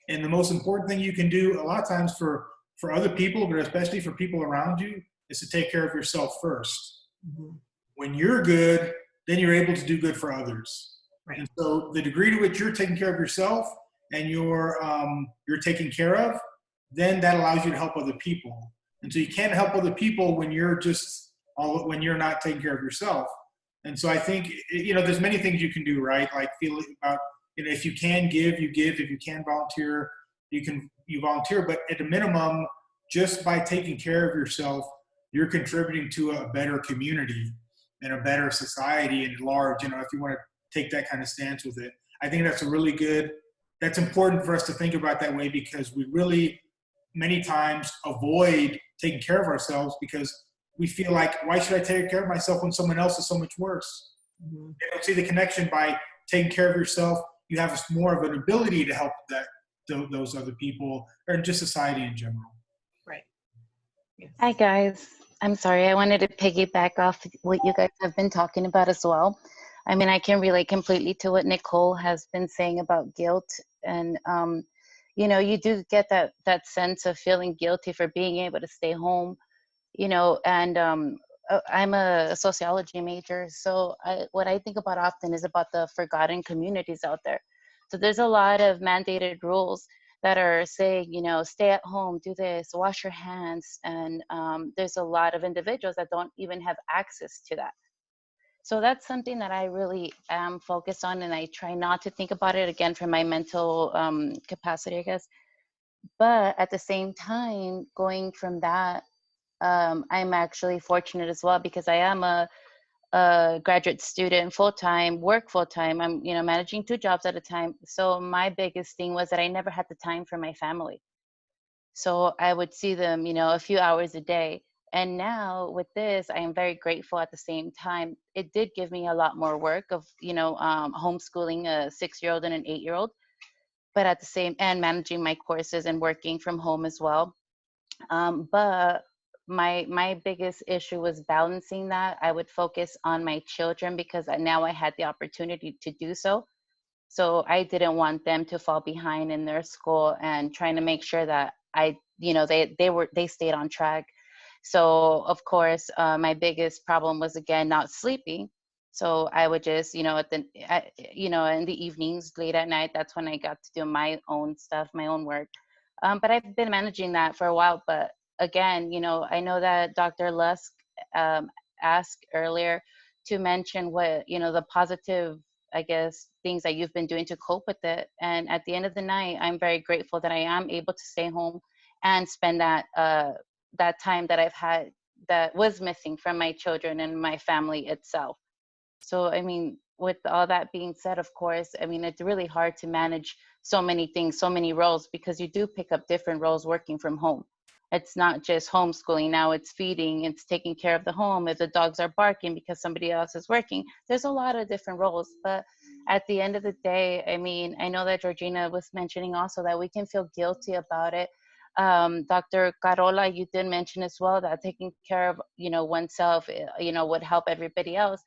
And the most important thing you can do a lot of times for other people, but especially for people around you, is to take care of yourself first. Mm-hmm. When you're good, then you're able to do good for others. Right. And so the degree to which you're taking care of yourself and you're taken care of, then that allows you to help other people. And so you can't help other people when you're not taking care of yourself. And so I think, there's many things you can do, right? Like feeling about, if you can give, you give. If you can volunteer, you volunteer. But at a minimum, just by taking care of yourself, you're contributing to a better community and a better society at large. If you want to take that kind of stance with it, I think that's important for us to think about that way, because we really many times avoid taking care of ourselves because we feel like, why should I take care of myself when someone else is so much worse? Mm-hmm. They don't see the connection. By taking care of yourself, you have more of an ability to help those other people, or just society in general. Right. Yes. Hi guys, I'm sorry, I wanted to piggyback off what you guys have been talking about as well. I mean, I can relate completely to what Nicole has been saying about guilt, and you do get that sense of feeling guilty for being able to stay home, and I'm a sociology major, so what I think about often is about the forgotten communities out there. So there's a lot of mandated rules that are saying, stay at home, do this, wash your hands, and there's a lot of individuals that don't even have access to that. So that's something that I really am focused on, and I try not to think about it, again, from my mental capacity, I guess. But at the same time, going from that, I'm actually fortunate as well, because I am a graduate student full-time, work full-time. I'm managing 2 jobs at a time. So my biggest thing was that I never had the time for my family. So I would see them a few hours a day. And now with this, I am very grateful at the same time. It did give me a lot more work of, homeschooling a 6-year-old and an 8-year-old, but at the same, and managing my courses and working from home as well. But my biggest issue was balancing that. I would focus on my children because now I had the opportunity to do so. So I didn't want them to fall behind in their school, and trying to make sure that they stayed on track. So of course, my biggest problem was again not sleeping. So I would just, in the evenings, late at night, that's when I got to do my own stuff, my own work. But I've been managing that for a while. But again, I know that Dr. Lusk asked earlier to mention what, the positive, I guess, things that you've been doing to cope with it. And at the end of the night, I'm very grateful that I am able to stay home and spend that time that I've had that was missing from my children and my family itself. So, I mean, with all that being said, of course, I mean, it's really hard to manage so many things, so many roles, because you do pick up different roles working from home. It's not just homeschooling. Now it's feeding, it's taking care of the home. If the dogs are barking because somebody else is working, there's a lot of different roles. But at the end of the day, I mean, I know that Georgina was mentioning also that we can feel guilty about it. Dr. Carola, you did mention as well that taking care of, oneself, would help everybody else.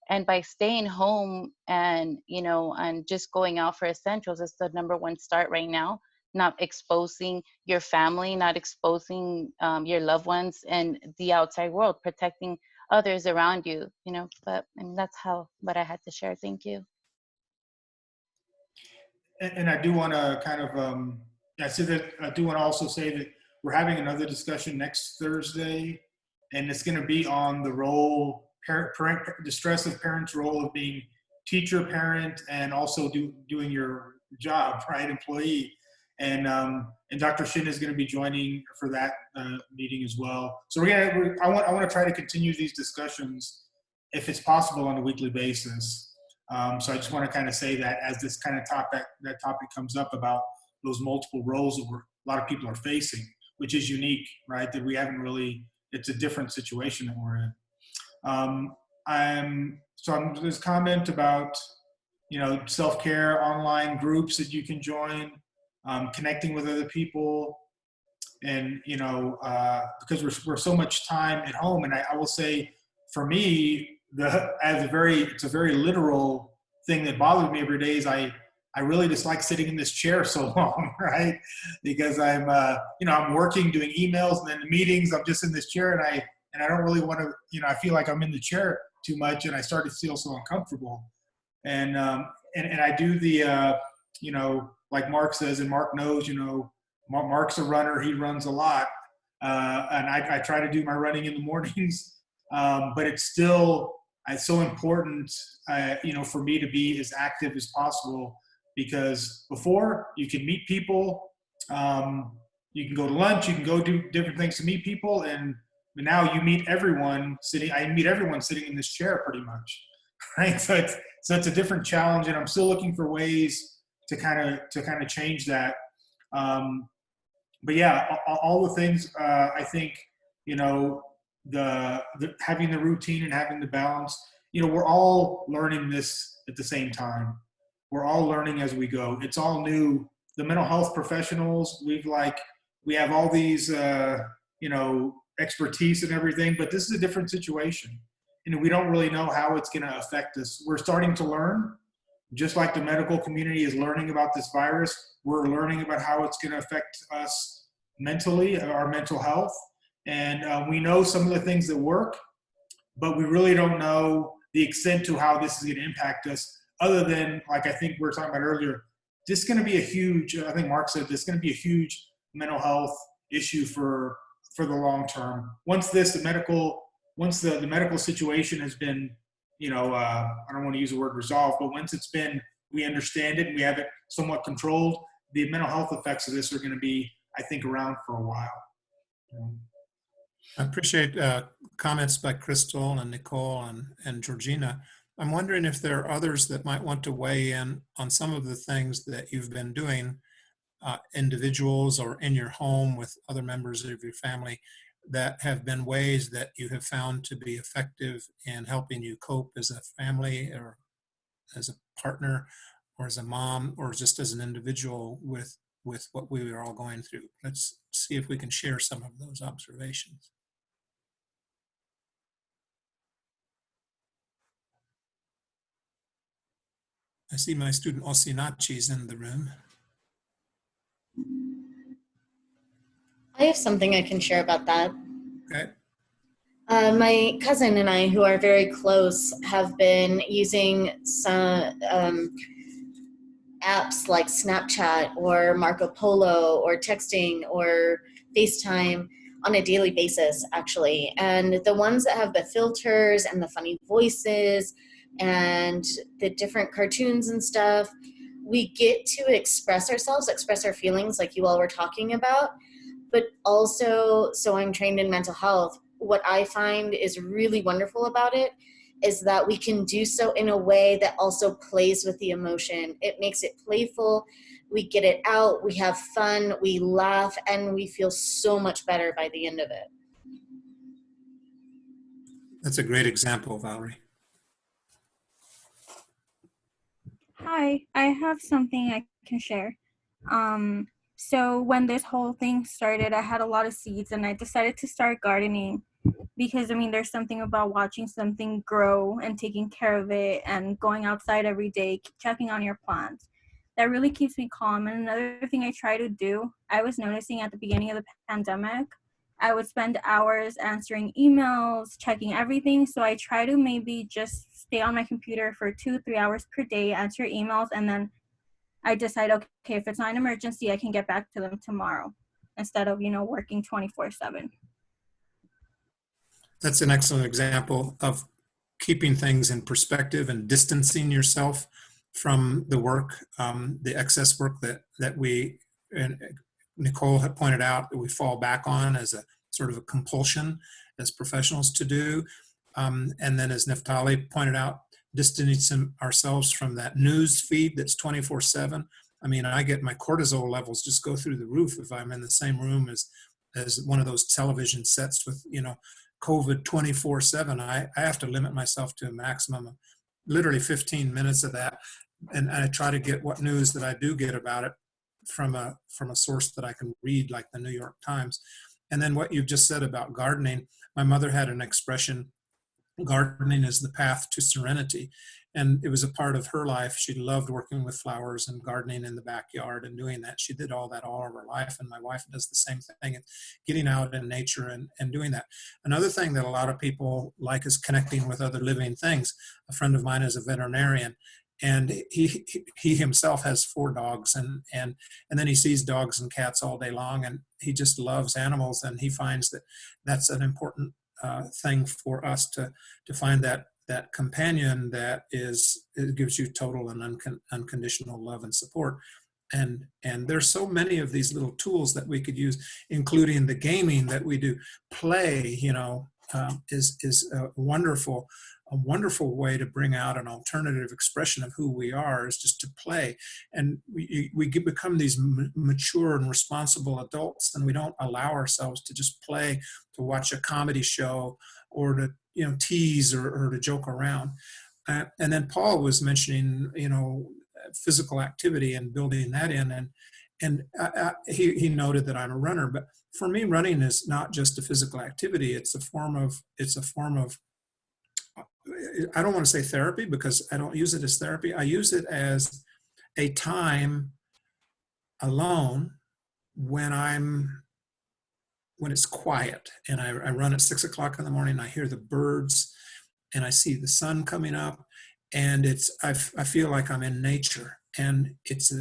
And by staying home and, and just going out for essentials is the number one start right now. Not exposing your family, not exposing your loved ones and the outside world, protecting others around you, but I mean, that's what I had to share. Thank you. And I do want to kind of, I said that I do want to also say that we're having another discussion next Thursday, and it's going to be on the role, the stress of parents' role of being teacher, parent, and also doing your job, right, employee. And Dr. Shin is going to be joining for that meeting as well. So I want to try to continue these discussions, if it's possible, on a weekly basis. So I just want to kind of say that as this kind of topic comes up about those multiple roles that a lot of people are facing, which is unique, right? That we haven't really, it's a different situation that we're in. I'm this comment about, self-care online groups that you can join, connecting with other people, and, because we're so much time at home. And I will say, for me, it's a very literal thing that bothers me every day is I really dislike sitting in this chair so long, right? Because I'm working, doing emails, and then the meetings, I'm just in this chair, and I don't really want to, I feel like I'm in the chair too much, and I start to feel so uncomfortable. And I do the, like Mark says, and Mark knows, Mark's a runner, he runs a lot. And I try to do my running in the mornings, but it's so important, for me to be as active as possible, because before you can meet people, you can go to lunch, you can go do different things to meet people, and now you meet everyone I meet everyone sitting in this chair pretty much, right? So it's a different challenge, and I'm still looking for ways to kind of change that. But yeah, all the things, I think, the having the routine and having the balance, we're all learning this at the same time. We're all learning as we go. It's all new. The mental health professionals, we have all these, expertise and everything, but this is a different situation. And we don't really know how it's going to affect us. We're starting to learn, just like the medical community is learning about this virus. We're learning about how it's going to affect us mentally, our mental health. And we know some of the things that work, but we really don't know the extent to how this is going to impact us, other than, like I think we were talking about earlier, this is going to be a huge, I think Mark said, this is going to be a huge mental health issue for the long term. Once the medical situation has been, I don't want to use the word resolved, but once we understand it and we have it somewhat controlled, the mental health effects of this are going to be, I think, around for a while. I appreciate comments by Crystal and Nicole and Georgina. I'm wondering if there are others that might want to weigh in on some of the things that you've been doing, individuals or in your home with other members of your family, that have been ways that you have found to be effective in helping you cope as a family or as a partner or as a mom or just as an individual with what we are all going through? Let's see if we can share some of those observations. I see my student Osinachi's in the room. I have something I can share about that. Okay. My cousin and I, who are very close, have been using some apps like Snapchat or Marco Polo or texting or FaceTime on a daily basis, actually. And the ones that have the filters and the funny voices and the different cartoons and stuff, we get to express ourselves, express our feelings like you all were talking about. But also, so I'm trained in mental health. What I find is really wonderful about it is that we can do so in a way that also plays with the emotion. It makes it playful. We get it out. We have fun. We laugh, and we feel so much better by the end of it. That's a great example, Valerie. Hi, I have something I can share. So when this whole thing started, I had a lot of seeds and I decided to start gardening because I mean, there's something about watching something grow and taking care of it and going outside every day, checking on your plants. That really keeps me calm. And another thing I try to do, I was noticing at the beginning of the pandemic, I would spend hours answering emails, checking everything. So I try to maybe just stay on my computer for 2-3 hours per day, answer emails, and then I decide, okay, if it's not an emergency, I can get back to them tomorrow instead of, working 24/7. That's an excellent example of keeping things in perspective and distancing yourself from the work, the excess work that we, and Nicole had pointed out, that we fall back on as a sort of a compulsion as professionals to do. And then as Neftali pointed out, distancing ourselves from that news feed that's 24/7. I mean, I get my cortisol levels just go through the roof if I'm in the same room as one of those television sets with, COVID 24/7. I have to limit myself to a maximum of literally 15 minutes of that. And I try to get what news that I do get about it from a source that I can read, like the New York Times. And then what you've just said about gardening, my mother had an expression, gardening is the path to serenity. And it was a part of her life. She loved working with flowers and gardening in the backyard and doing that. She did all that all of her life. And my wife does the same thing, getting out in nature and doing that. Another thing that a lot of people like is connecting with other living things. A friend of mine is a veterinarian, and he himself has 4 dogs, and then he sees dogs and cats all day long, and he just loves animals, and he finds that that's an important thing for us to find that companion that it gives you total and unconditional love and support. And there's so many of these little tools that we could use, including the gaming that we do. Play, is a wonderful way to bring out an alternative expression of who we are, is just to play. And we become these mature and responsible adults, and we don't allow ourselves to just play, to watch a comedy show, or to tease or to joke around. And then Paul was mentioning physical activity and building that in, and he noted that I'm a runner, but for me, running is not just a physical activity. It's a form of I don't want to say therapy, because I don't use it as therapy. I use it as a time alone when it's quiet, and I run at 6 o'clock in the morning. I hear the birds and I see the sun coming up, and I feel like I'm in nature, and it's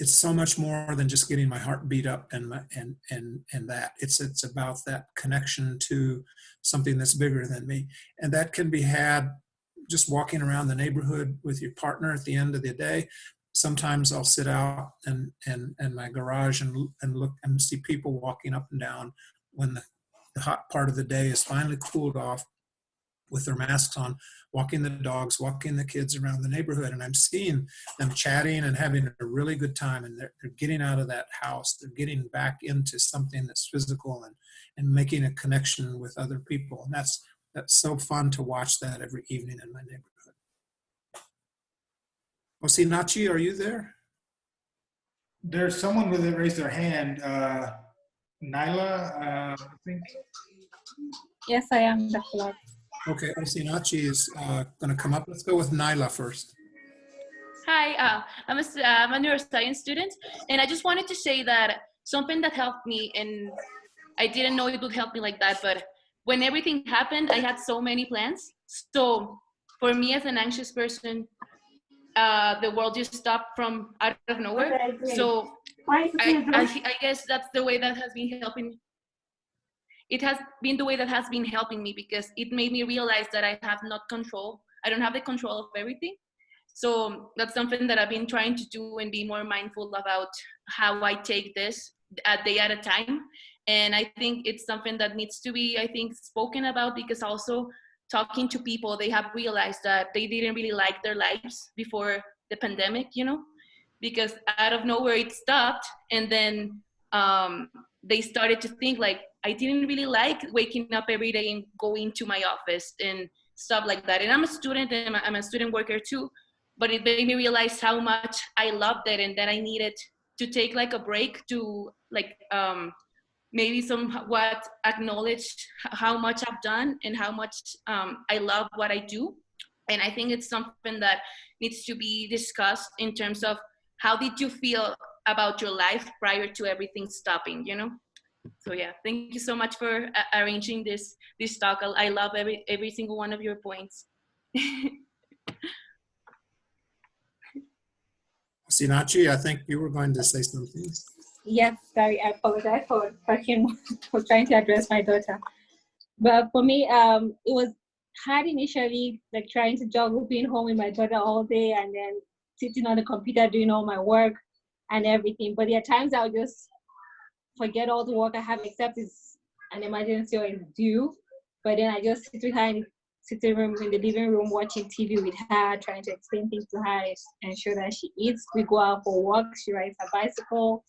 so much more than just getting my heart beat up and that. It's about that connection to something that's bigger than me, and that can be had just walking around the neighborhood with your partner at the end of the day. Sometimes I'll sit out in my garage and look and see people walking up and down when the hot part of the day is finally cooled off, with their masks on, walking the dogs, walking the kids around the neighborhood, and I'm seeing them chatting and having a really good time, and they're getting out of that house. They're getting back into something that's physical and making a connection with other people. And that's so fun to watch that every evening in my neighborhood. Osinachi, are you there? There's someone with it raised their hand. Nyla, I think. Yes, I am, Dr. Love. Okay, Osinachi is going to come up. Let's go with Nyla first. Hi, I'm a neuroscience student, and I just wanted to say that something that helped me, and I didn't know it would help me like that, but when everything happened, I had so many plans. So for me as an anxious person, the world just stopped from out of nowhere. So I guess that's the way that has been helping. It has been the way that has been helping me, because it made me realize that I don't have the control of everything. So that's something that I've been trying to do, and be more mindful about how I take this a day at a time. And I think it's something that needs to be, spoken about, because also talking to people, they have realized that they didn't really like their lives before the pandemic, because out of nowhere it stopped. And then they started to think like, I didn't really like waking up every day and going to my office and stuff like that. And I'm a student, and I'm a student worker too, but it made me realize how much I loved it, and that I needed to take like a break to maybe somewhat acknowledge how much I've done and how much I love what I do. And I think it's something that needs to be discussed in terms of how did you feel about your life prior to everything stopping, So yeah, thank you so much for arranging this talk. I love every single one of your points. Osinachi, I think you were going to say something. Yes, sorry, I apologize for trying to address my daughter. But for me, it was hard initially, like trying to juggle being home with my daughter all day and then sitting on the computer doing all my work and everything. But there are times I'll just forget all the work I have, except it's an emergency or it's due. But then I just sit with her in the sitting room, in the living room, watching TV with her, trying to explain things to her, ensure that she eats. We go out for walks. She rides her bicycle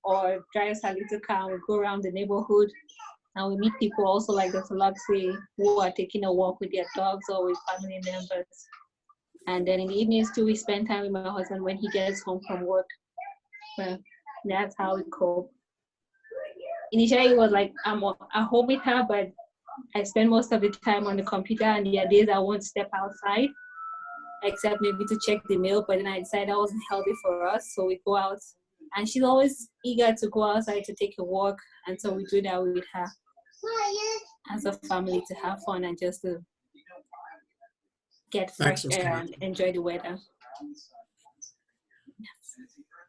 or drives her little car. We go around the neighborhood, and we meet people also like Dr. Luxley who are taking a walk with their dogs or with family members. And then in the evenings too, we spend time with my husband when he gets home from work. Well, that's how we cope. Initially, it was like I'm at home with her, but I spend most of the time on the computer, and there are days I won't step outside, except maybe to check the mail. But then I decided that wasn't healthy for us, so we go out. And she's always eager to go outside to take a walk, and so we do that with her as a family, to have fun and just to get fresh air and enjoy the weather.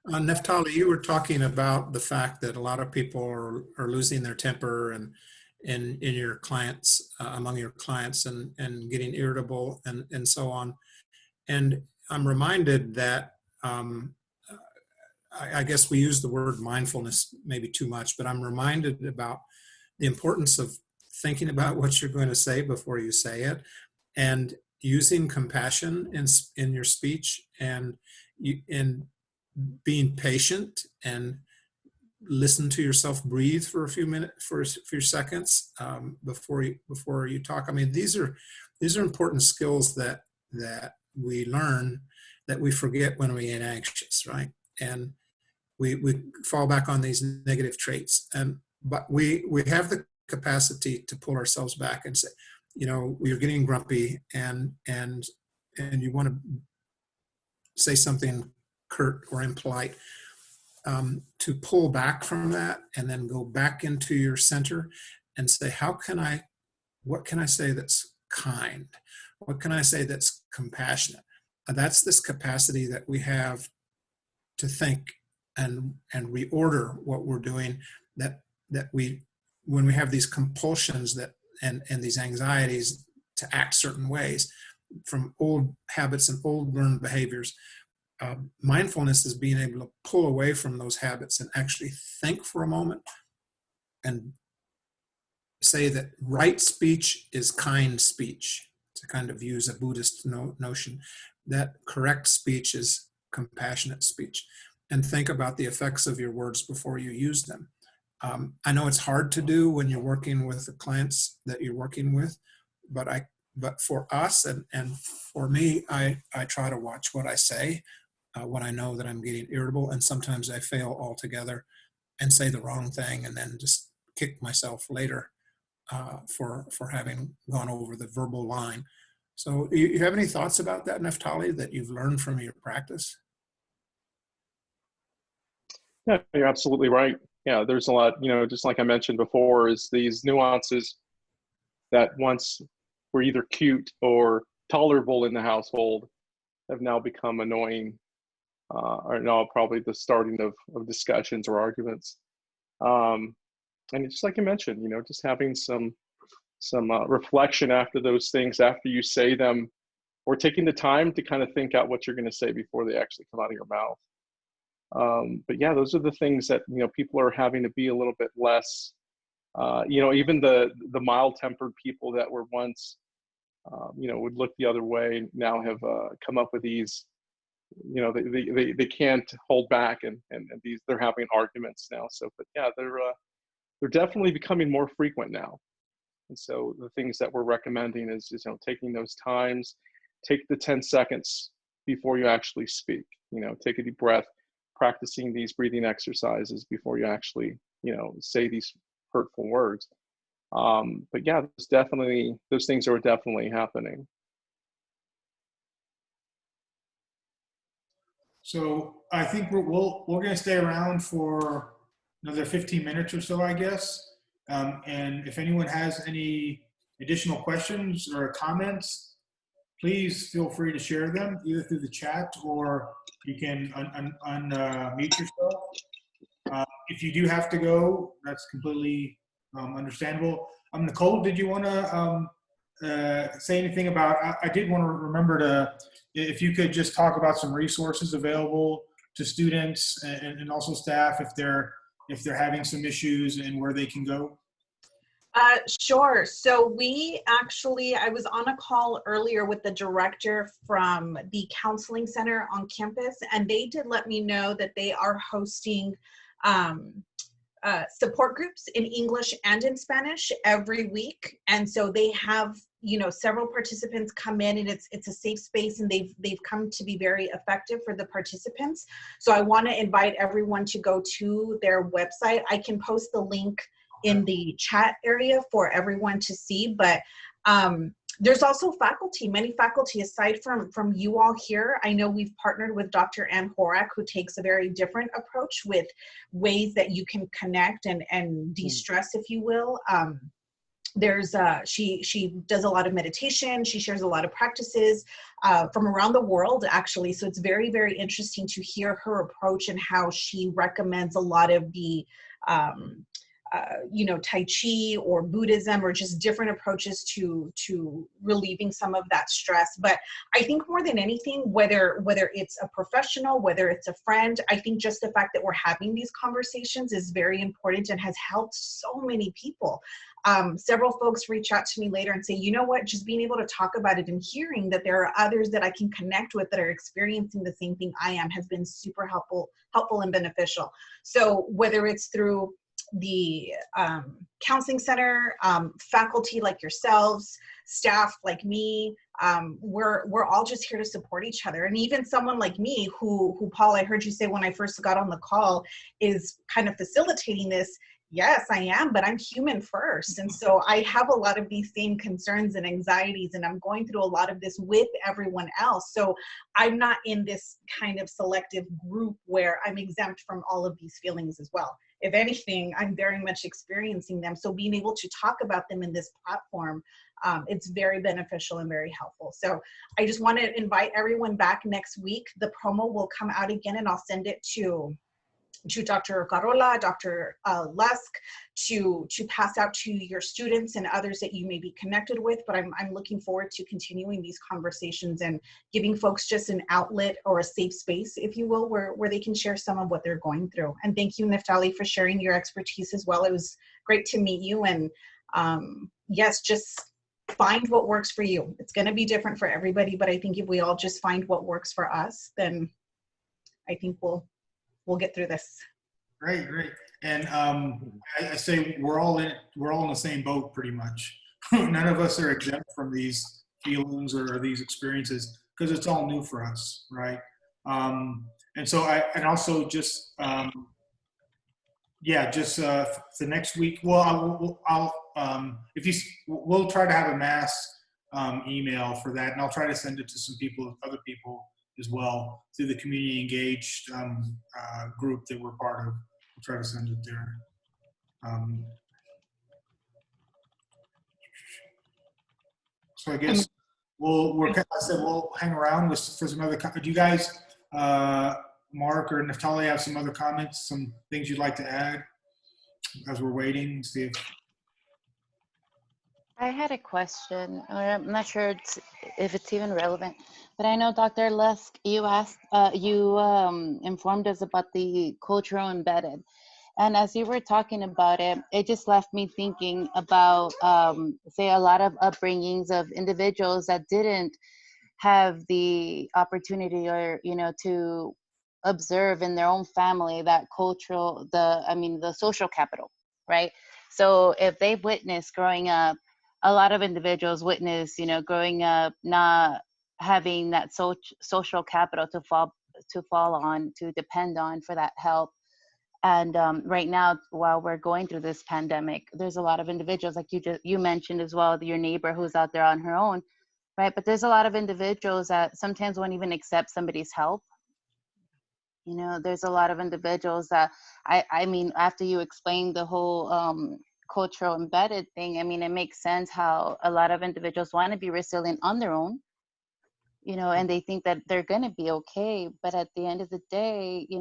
Neftali, you were talking about the fact that a lot of people are losing their temper and in your clients, among your clients, and getting irritable and so on. And I'm reminded that I guess we use the word mindfulness maybe too much, but I'm reminded about the importance of thinking about what you're going to say before you say it, and using compassion in your speech, and being patient, and listen to yourself breathe for a few minutes, for a few seconds before you talk. I mean, these are important skills that we learn that we forget when we get anxious, right? And we fall back on these negative traits, but we have the capacity to pull ourselves back and say, you're getting grumpy, and you want to say something curt or impolite, to pull back from that and then go back into your center and say, what can I say that's kind? What can I say that's compassionate? And that's this capacity that we have to think and reorder what we're doing, that we, when we have these compulsions and these anxieties to act certain ways from old habits and old learned behaviors. Mindfulness is being able to pull away from those habits and actually think for a moment and say that right speech is kind speech. to kind of use a Buddhist notion, that correct speech is compassionate speech. And think about the effects of your words before you use them. I know it's hard to do when you're working with the clients that you're working with, but for us and for me, I try to watch what I say when I know that I'm getting irritable, and sometimes I fail altogether and say the wrong thing and then just kick myself later for having gone over the verbal line. So you have any thoughts about that, Neftali, that you've learned from your practice? Yeah, you're absolutely right. Yeah, there's a lot, just like I mentioned before, is these nuances that once were either cute or tolerable in the household have now become annoying, or now probably the starting of discussions or arguments. And just like you mentioned, just having some reflection after those things, after you say them, or taking the time to kind of think out what you're going to say before they actually come out of your mouth. But yeah, those are the things that people are having to be a little bit less. Even the mild-tempered people that were once would look the other way now have come up with these. They can't hold back, and they're having arguments now. So, but yeah, they're definitely becoming more frequent now. And so the things that we're recommending is taking those times, take the 10 seconds before you actually speak. Take a deep breath, practicing these breathing exercises before you actually say these hurtful words. But yeah, those things are definitely happening. So I think we're going to stay around for another 15 minutes or so, I guess. And if anyone has any additional questions or comments, please feel free to share them either through the chat, or you can unmute yourself. If you do have to go, that's completely understandable. Nicole, did you want to say anything about, I did want to remember if you could just talk about some resources available to students and also staff if they're having some issues, and where they can go. Sure. So I was on a call earlier with the director from the counseling center on campus, and they did let me know that they are hosting support groups in English and in Spanish every week. And so they have, several participants come in, and it's a safe space, and they've come to be very effective for the participants. So I want to invite everyone to go to their website. I can post the link in the chat area for everyone to see, but there's also many faculty aside from you all here. I know we've partnered with Dr. Ann Horak, who takes a very different approach with ways that you can connect and de-stress, if you will. She does a lot of meditation. She shares a lot of practices from around the world, actually. So it's very, very interesting to hear her approach and how she recommends a lot of the Tai Chi or Buddhism, or just different approaches to relieving some of that stress. But I think more than anything, whether it's a professional, whether it's a friend, I think just the fact that we're having these conversations is very important and has helped so many people. Several folks reach out to me later and say, you know what, just being able to talk about it and hearing that there are others that I can connect with that are experiencing the same thing I am has been super helpful and beneficial. So whether it's through the counseling center, faculty like yourselves, staff like me, we're all just here to support each other. And even someone like me who Paul, I heard you say when I first got on the call, is kind of facilitating this. Yes, I am, but I'm human first. And so I have a lot of these same concerns and anxieties, and I'm going through a lot of this with everyone else. So I'm not in this kind of selective group where I'm exempt from all of these feelings as well. If anything, I'm very much experiencing them. So being able to talk about them in this platform, it's very beneficial and very helpful. So I just want to invite everyone back next week. The promo will come out again, and I'll send it to Dr. Carola, Dr. Lusk, to pass out to your students and others that you may be connected with. But I'm looking forward to continuing these conversations and giving folks just an outlet or a safe space, if you will, where they can share some of what they're going through. And thank you, Neftali, for sharing your expertise as well. It was great to meet you. And yes, just find what works for you. It's going to be different for everybody, but I think if we all just find what works for us, then I think we'll get through this. Great. And I say we're all in the same boat pretty much. None of us are exempt from these feelings or these experiences because it's all new for us, right? And so also just the next week. Well, we'll try to have a mass email for that, and I'll try to send it to some other people as well through the community engaged group that we're part of. We'll try to send it there. So I guess we'll hang around for some other. Do you guys, Mark or Naftali, have some other comments, some things you'd like to add as we're waiting? See if I had a question, or I'm not sure if it's even relevant, but I know Dr. Lusk, you informed us about the cultural embedded. And as you were talking about it, it just left me thinking about, say, a lot of upbringings of individuals that didn't have the opportunity or, to observe in their own family that the social capital, right? So if they witnessed growing up, a lot of individuals witness, growing up not having that social capital to fall on, to depend on for that help. And right now, while we're going through this pandemic, there's a lot of individuals, like you mentioned as well, your neighbor who's out there on her own, right? But there's a lot of individuals that sometimes won't even accept somebody's help. There's a lot of individuals that, I mean, after you explained the whole cultural embedded thing, I mean, it makes sense how a lot of individuals want to be resilient on their own, and they think that they're going to be okay. But at the end of the day, we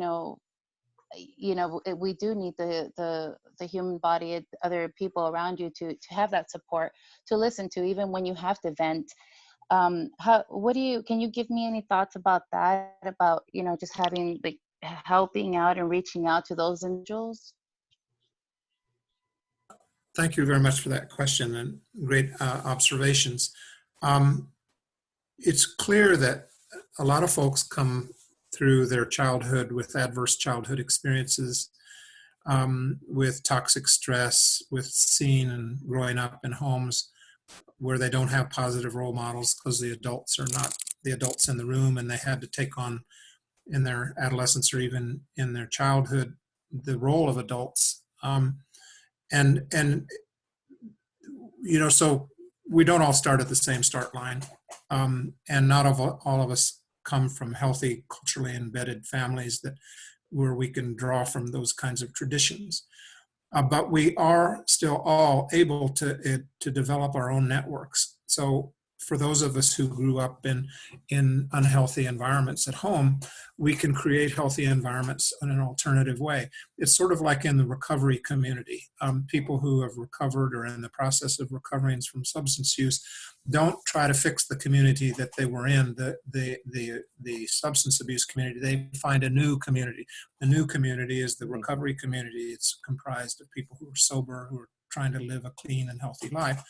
do need the human body, other people around you to have that support, to listen to, even when you have to vent. Can you give me any thoughts about that, about, just having, like, helping out and reaching out to those individuals? Thank you very much for that question and great observations. It's clear that a lot of folks come through their childhood with adverse childhood experiences, with toxic stress, with seeing and growing up in homes where they don't have positive role models because the adults are not the adults in the room, and they had to take on in their adolescence or even in their childhood the role of adults. So we don't all start at the same start line, and not all of us come from healthy, culturally embedded families where we can draw from those kinds of traditions. But we are still all able to develop our own networks. So for those of us who grew up in unhealthy environments at home, we can create healthy environments in an alternative way. It's sort of like in the recovery community. People who have recovered or in the process of recovering from substance use don't try to fix the community that they were in, the substance abuse community. They find a new community. The new community is the recovery community. It's comprised of people who are sober, who are trying to live a clean and healthy life.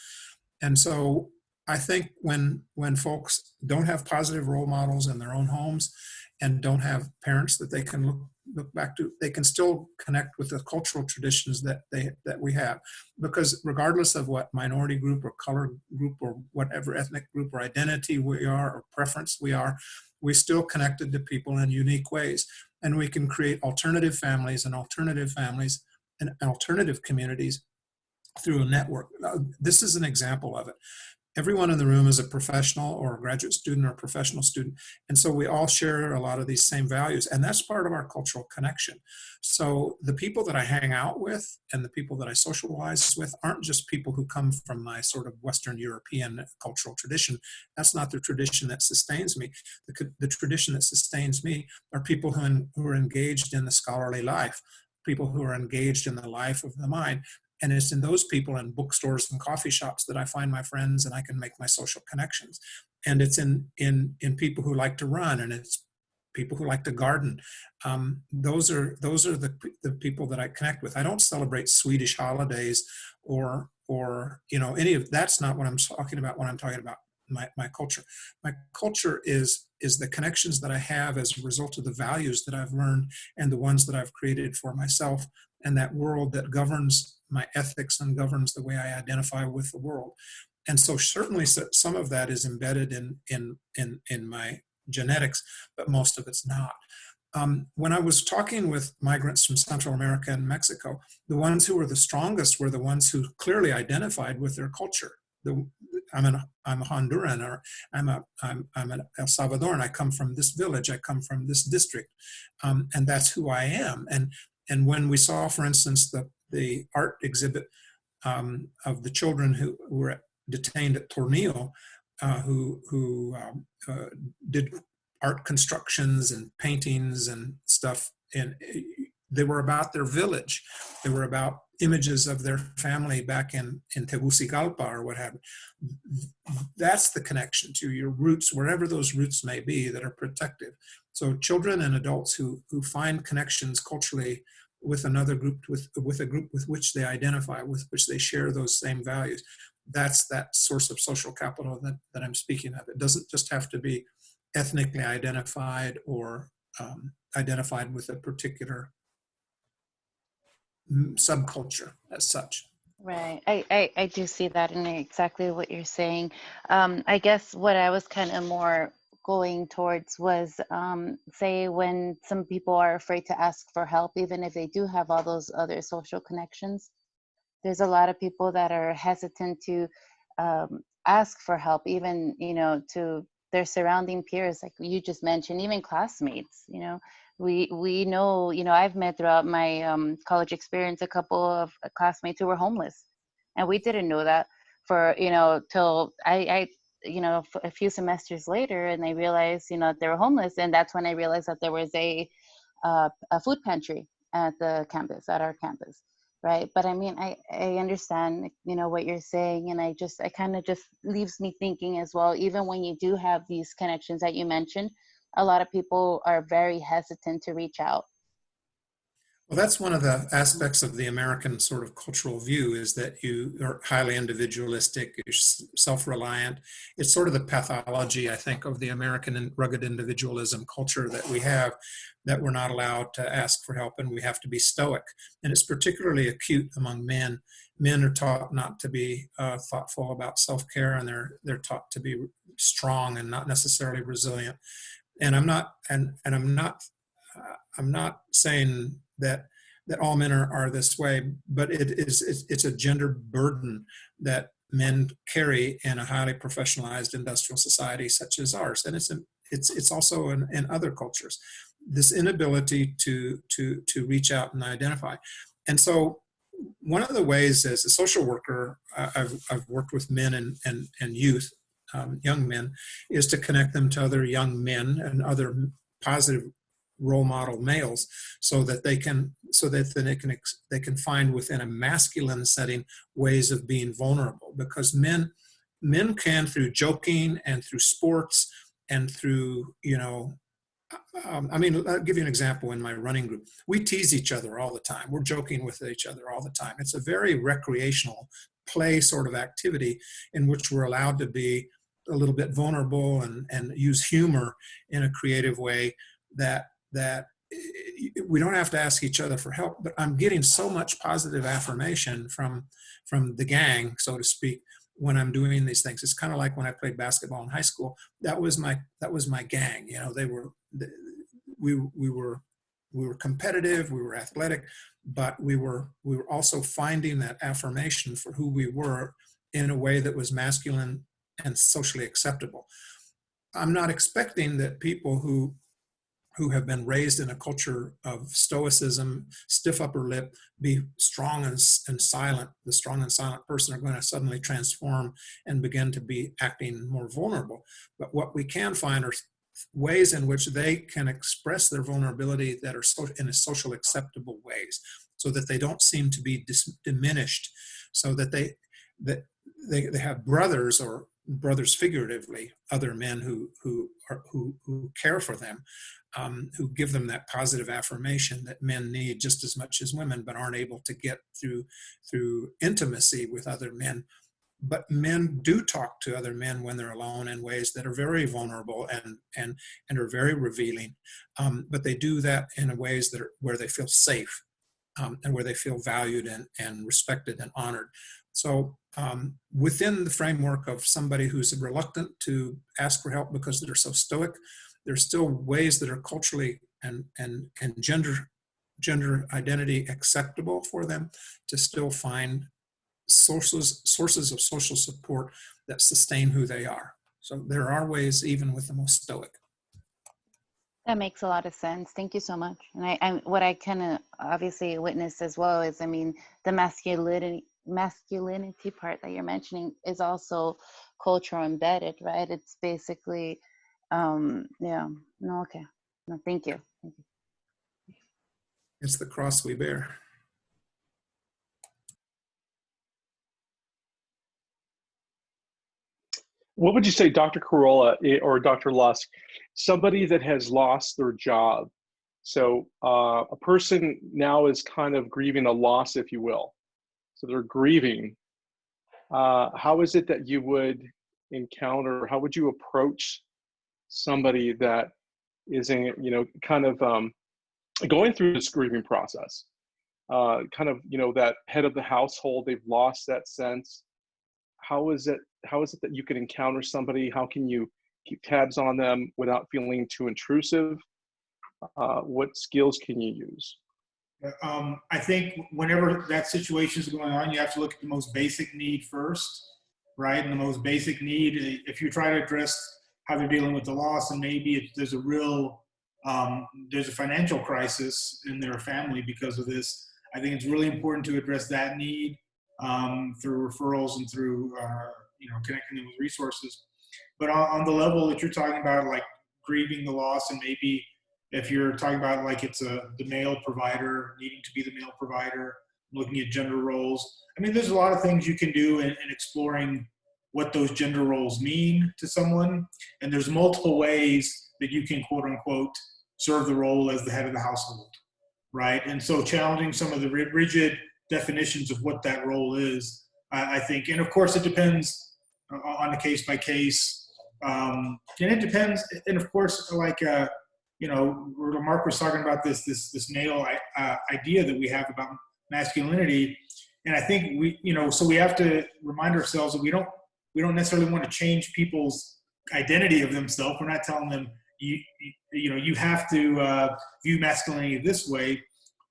And so I think when folks don't have positive role models in their own homes and don't have parents that they can look back to, they can still connect with the cultural traditions that we have. Because regardless of what minority group or color group or whatever ethnic group or identity we are or preference we are, we're still connected to people in unique ways. And we can create alternative families and alternative communities through a network. This is an example of it. Everyone in the room is a professional or a graduate student or a professional student. And so we all share a lot of these same values, and that's part of our cultural connection. So the people that I hang out with and the people that I socialize with aren't just people who come from my sort of Western European cultural tradition. That's not the tradition that sustains me. The tradition that sustains me are people who are engaged in the scholarly life, people who are engaged in the life of the mind. And it's in those people in bookstores and coffee shops that I find my friends and I can make my social connections. And it's in people who like to run, and it's people who like to garden. Those are the people that I connect with. I don't celebrate Swedish holidays or or any of that's not what I'm talking about when I'm talking about my culture. My culture is the connections that I have as a result of the values that I've learned and the ones that I've created for myself, and that world that governs my ethics and governs the way I identify with the world. And so certainly some of that is embedded in my genetics, but most of it's not. When I was talking with migrants from Central America and Mexico, the ones who were the strongest were the ones who clearly identified with their culture. I'm a Honduran, or I'm an El Salvadoran. I come from this village. I come from this district, and that's who I am. And when we saw, for instance, the art exhibit of the children who were detained at Tornillo, who did art constructions and paintings and stuff, and they were about their village. They were about images of their family back in Tegucigalpa or what have you. That's the connection to your roots, wherever those roots may be, that are protective. So children and adults who find connections culturally with another group, with a group with which they identify, with which they share those same values, that's that source of social capital that I'm speaking of. It doesn't just have to be ethnically identified or identified with a particular subculture as such. Right. I do see that in exactly what you're saying. I guess what I was kind of more going towards was, say, when some people are afraid to ask for help, even if they do have all those other social connections, there's a lot of people that are hesitant to ask for help, even, to their surrounding peers, like you just mentioned, even classmates. We know, I've met throughout my college experience a couple of classmates who were homeless, and we didn't know that for, till I a few semesters later, and I realized, they were homeless, and that's when I realized that there was a food pantry at our campus, right? But I mean, I understand, what you're saying, and I kind of just leaves me thinking as well, even when you do have these connections that you mentioned, a lot of people are very hesitant to reach out. Well, that's one of the aspects of the American sort of cultural view, is that you are highly individualistic, you're self-reliant. It's sort of the pathology, I think, of the American rugged individualism culture that we have, that we're not allowed to ask for help and we have to be stoic. And it's particularly acute among men. Men are taught not to be thoughtful about self-care, and they're taught to be strong and not necessarily resilient. And I'm not saying that all men are this way, but it's a gender burden that men carry in a highly professionalized industrial society such as ours, and it's also in other cultures, this inability to reach out and identify. And so one of the ways, as a social worker, I've worked with men and youth, young men, is to connect them to other young men and other positive role model males, so that they can find within a masculine setting ways of being vulnerable, because men can, through joking and through sports and through I'll give you an example. In my running group, we tease each other all the time. We're joking with each other all the time. It's a very recreational play sort of activity in which we're allowed to be a little bit vulnerable and use humor in a creative way that we don't have to ask each other for help. But I'm getting so much positive affirmation from the gang, so to speak, when I'm doing these things. It's kind of like when I played basketball in high school. That was my gang. We were competitive, we were athletic, but we were also finding that affirmation for who we were in a way that was masculine and socially acceptable. I'm not expecting that people who have been raised in a culture of stoicism, stiff upper lip, be strong and silent. The strong and silent person are going to suddenly transform and begin to be acting more vulnerable. But what we can find are ways in which they can express their vulnerability that are in a social acceptable ways, so that they don't seem to be diminished, so that they have brothers or brothers figuratively, other men who care for them, who give them that positive affirmation that men need just as much as women, but aren't able to get through intimacy with other men. But men do talk to other men when they're alone in ways that are very vulnerable and are very revealing. But they do that in ways that are where they feel safe, and where they feel valued and respected and honored. So within the framework of somebody who's reluctant to ask for help because they're so stoic, there's still ways that are culturally and gender identity acceptable for them to still find sources of social support that sustain who they are. So there are ways even with the most stoic. That makes a lot of sense. Thank you so much. And I what I kind of obviously witnessed as well is, I mean, the masculinity part that you're mentioning is also cultural embedded, right? It's basically, yeah, no, okay. No, thank you. Thank you. It's the cross we bear. What would you say, Dr. Corolla or Dr. Lusk, somebody that has lost their job? So a person now is kind of grieving a loss, if you will. So they're grieving. How is it that you would encounter, how would you approach somebody that is in, you know, kind of going through this grieving process? Kind of, you know, that head of the household, they've lost that sense. How is it that you can encounter somebody? How can you keep tabs on them without feeling too intrusive? What skills can you use? I think whenever that situation is going on, you have to look at the most basic need first, right? And the most basic need, if you try to address how they're dealing with the loss, and maybe there's a real, there's a financial crisis in their family because of this, I think it's really important to address that need through referrals and through, you know, connecting them with resources. But on the level that you're talking about, like grieving the loss, and maybe if you're talking about like it's the male provider needing to be the male provider, looking at gender roles. I mean, there's a lot of things you can do in exploring what those gender roles mean to someone. And there's multiple ways that you can, quote unquote, serve the role as the head of the household, right? And so challenging some of the rigid definitions of what that role is, I think, and of course it depends on a case by case. And it depends, and of course, like, you know, Mark was talking about this male idea that we have about masculinity, and I think we, you know, so we have to remind ourselves that we don't necessarily want to change people's identity of themselves. We're not telling them you know you have to view masculinity this way,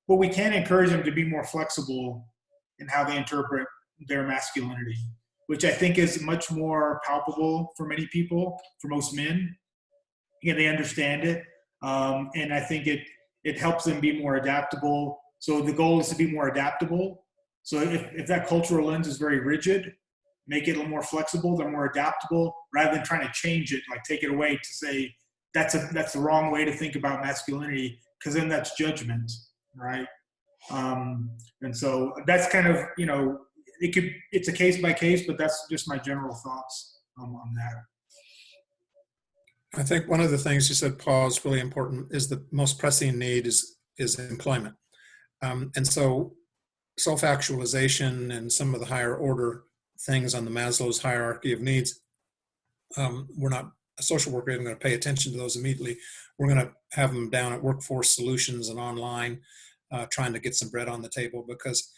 but we can encourage them to be more flexible in how they interpret their masculinity, which I think is much more palpable for many people, for most men. Yeah, they understand it. And I think it helps them be more adaptable. So the goal is to be more adaptable. So if that cultural lens is very rigid, make it a little more flexible, they're more adaptable, rather than trying to change it, like take it away to say that's the wrong way to think about masculinity, because then that's judgment, right? And so that's kind of, you know, it's a case by case, but that's just my general thoughts on that. I think one of the things you said, Paul, is really important, is the most pressing need is employment. And so self-actualization and some of the higher order things on the Maslow's hierarchy of needs, we're not, a social worker isn't going to pay attention to those immediately. We're going to have them down at Workforce Solutions and online trying to get some bread on the table, because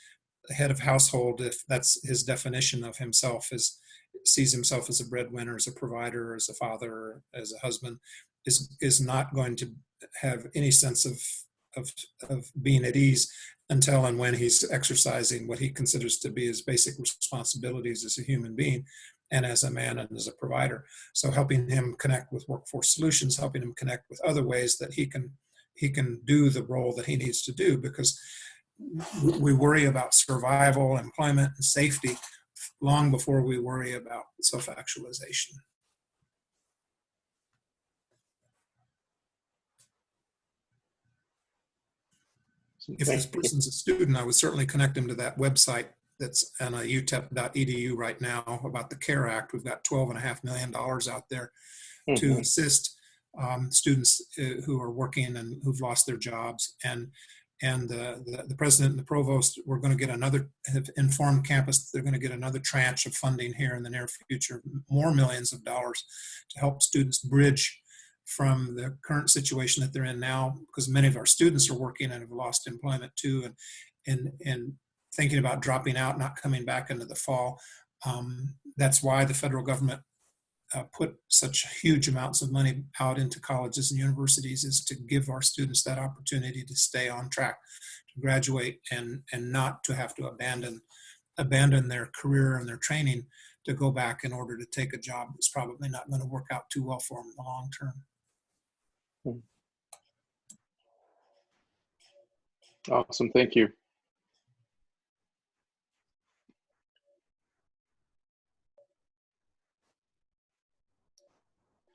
the head of household, if that's his definition of himself, sees himself as a breadwinner, as a provider, as a father, as a husband, is not going to have any sense of being at ease until and when he's exercising what he considers to be his basic responsibilities as a human being and as a man and as a provider. So helping him connect with Workforce Solutions, helping him connect with other ways that he can do the role that he needs to do, because we worry about survival, employment, and safety long before we worry about self-actualization. If this person's a student, I would certainly connect him to that website that's on a utep.edu right now about the CARE Act. We've got $12.5 million out there to assist students who are working and who've lost their jobs. And the president and the provost, we're going to get another, have informed campus, they're going to get another tranche of funding here in the near future, more millions of dollars to help students bridge from the current situation that they're in now, because many of our students are working and have lost employment too, and thinking about dropping out, not coming back into the fall. That's why the federal government put such huge amounts of money out into colleges and universities, is to give our students that opportunity to stay on track, to graduate, and not to have to abandon their career and their training to go back in order to take a job that's probably not going to work out too well for them in the long term. Awesome, thank you.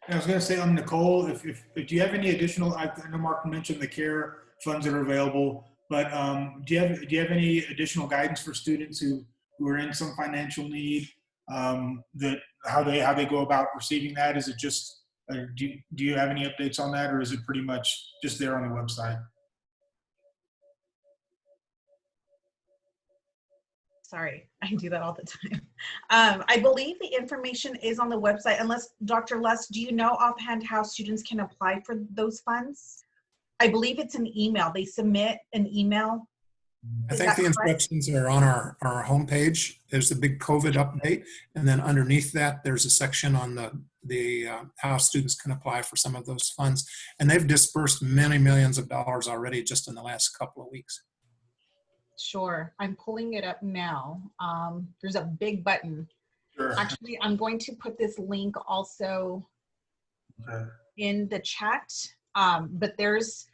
I was going to say, Nicole, if do you have any additional? I know Mark mentioned the CARE funds that are available, but do you have any additional guidance for students who are in some financial need? That how they go about receiving that? Is it just do you have any updates on that, or is it pretty much just there on the website? Sorry, I do that all the time. I believe the information is on the website, unless Dr. Luss, do you know offhand how students can apply for those funds? I believe it's an email. They submit an email. I think the instructions are on our homepage. There's the big COVID update, and then underneath that, there's a section on the how students can apply for some of those funds. And they've dispersed many millions of dollars already just in the last couple of weeks. Sure, I'm pulling it up now. There's a big button. Sure. Actually, I'm going to put this link also in the chat, but there's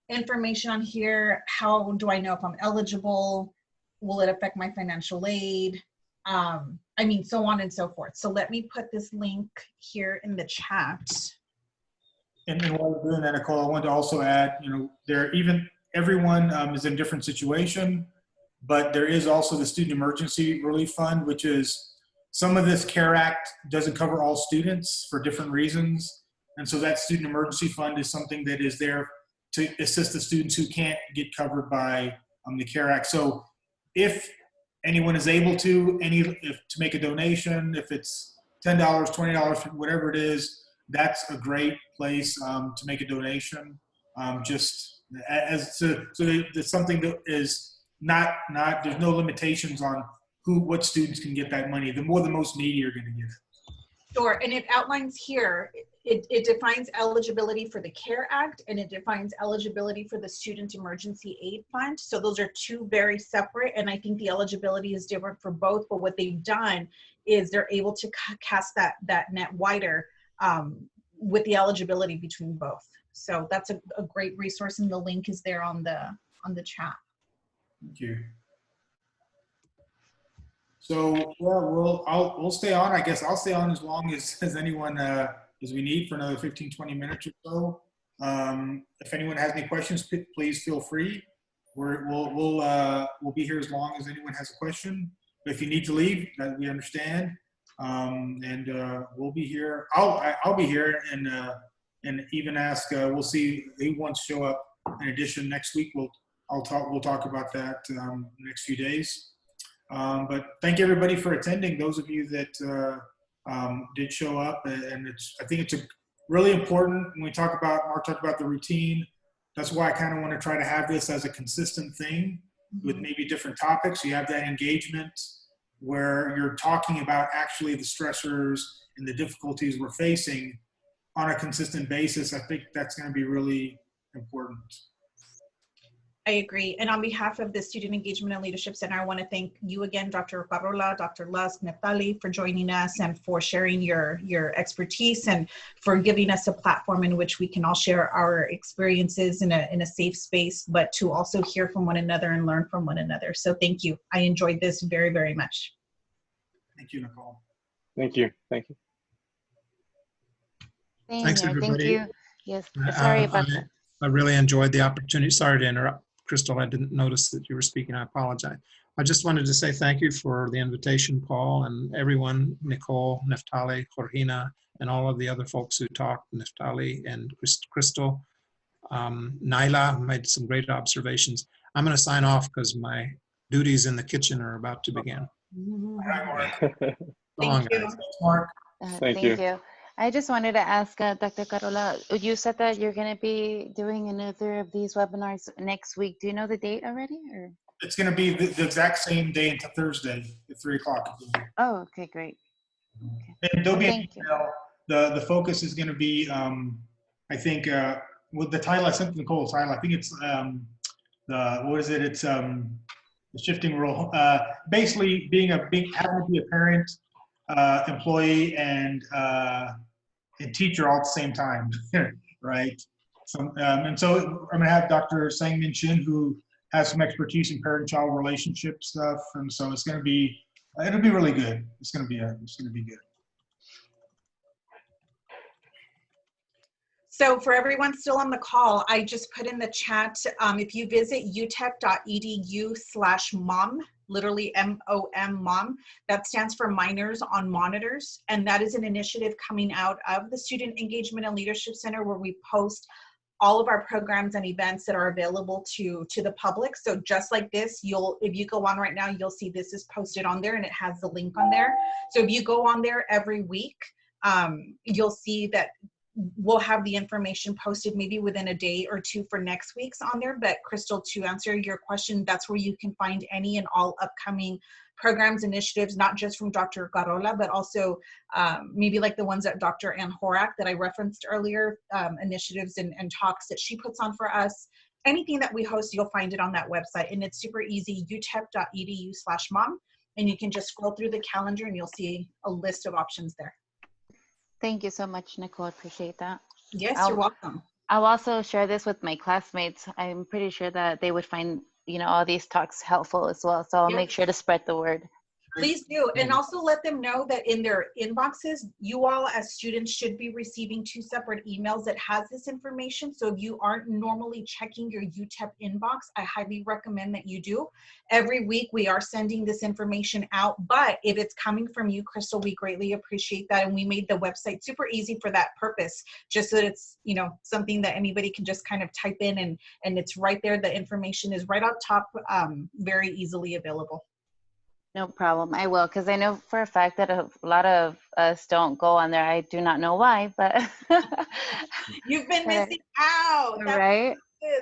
information on here. How do I know if I'm eligible? Will it affect my financial aid? I mean, so on and so forth. So let me put this link here in the chat. And while you're doing that, Nicole, I wanted to also add, everyone is in a different situation, but there is also the Student Emergency Relief Fund, which is some of this CARE Act doesn't cover all students for different reasons. And so that Student Emergency Fund is something that is there to assist the students who can't get covered by the CARE Act. So if anyone is able to make a donation, if it's $10, $20, whatever it is, that's a great place to make a donation. It's something that is not there's no limitations on what students can get that money. The most needy are going to get it. Sure, and it outlines here, it defines eligibility for the CARE Act, and it defines eligibility for the Student Emergency Aid Fund. So those are two very separate, and I think the eligibility is different for both, but what they've done is they're able to cast that net wider with the eligibility between both. So that's a great resource, and the link is there on the chat. Thank you. So we'll stay on. I guess I'll stay on as long as anyone as we need for another 15-20 minutes or so. If anyone has any questions, please feel free. We'll be here as long as anyone has a question. But if you need to leave, we understand. And we'll be here. I'll be here and even ask. We'll see who wants to show up. In addition, next week we'll talk about that in the next few days. But thank everybody for attending. Those of you that did show up, and I think it's really important when Mark talked about the routine. That's why I kind of want to try to have this as a consistent thing with maybe different topics. You have that engagement where you're talking about actually the stressors and the difficulties we're facing on a consistent basis. I think that's going to be really important. I agree. And on behalf of the Student Engagement and Leadership Center, I want to thank you again, Dr. Parola, Dr. Lusk, Neftali, for joining us and for sharing your expertise and for giving us a platform in which we can all share our experiences in a safe space, but to also hear from one another and learn from one another. So thank you. I enjoyed this very, very much. Thank you, Nicole. Thank you. Thank you. Thanks, everybody. Thank you. Yes, sorry about that. I really enjoyed the opportunity. Sorry to interrupt, Crystal. I didn't notice that you were speaking. I apologize. I just wanted to say thank you for the invitation, Paul, and everyone, Nicole, Neftali, Jorgina, and all of the other folks who talked, Neftali and Crystal. Naila made some great observations. I'm going to sign off because my duties in the kitchen are about to begin. Hi, Mark. Thank Long, you. guys. Thanks, Mark. Thank Thank you. you. I just wanted to ask Dr. Carola, you said that you're going to be doing another of these webinars next week. Do you know the date already? Or? It's going to be the exact same day until Thursday at 3 o'clock. Oh, okay, great. And there'll be an Thank you. email. The focus is going to be, I think, with the title, I sent to Nicole title, I think it's, what is it? It's the shifting role. Basically having to be a parent, employee, and teacher all at the same time, right? So, and so I'm going to have Dr. Sang-Min Shin, who has some expertise in parent-child relationship stuff, and so it's going to be, it'll be really good. It's going to be good. So for everyone still on the call, I just put in the chat, if you visit utech.edu/mom, literally MOM, mom, that stands for Minors on Monitors. And that is an initiative coming out of the Student Engagement and Leadership Center, where we post all of our programs and events that are available to the public. So just like this, if you go on right now, you'll see this is posted on there and it has the link on there. So if you go on there every week, you'll see that we'll have the information posted maybe within a day or two for next week's on there. But Crystal, to answer your question, that's where you can find any and all upcoming programs, initiatives, not just from Dr. Carola, but also maybe like the ones that Dr. Ann Horak that I referenced earlier, initiatives and talks that she puts on for us. Anything that we host, you'll find it on that website. And it's super easy, utep.edu/mom. And you can just scroll through the calendar and you'll see a list of options there. Thank you so much, Nicole. Appreciate that. Yes, you're welcome. I'll also share this with my classmates. I'm pretty sure that they would find, all these talks helpful as well. So I'll make sure to spread the word. Please do. And also let them know that in their inboxes, you all as students should be receiving 2 separate emails that has this information. So if you aren't normally checking your UTEP inbox, I highly recommend that you do. Every week we are sending this information out, but if it's coming from you, Crystal, we greatly appreciate that. And we made the website super easy for that purpose, just so that it's, something that anybody can just kind of type in and it's right there. The information is right up top, very easily available. No problem. I will, because I know for a fact that a lot of us don't go on there. I do not know why, but you've been missing out. That's right?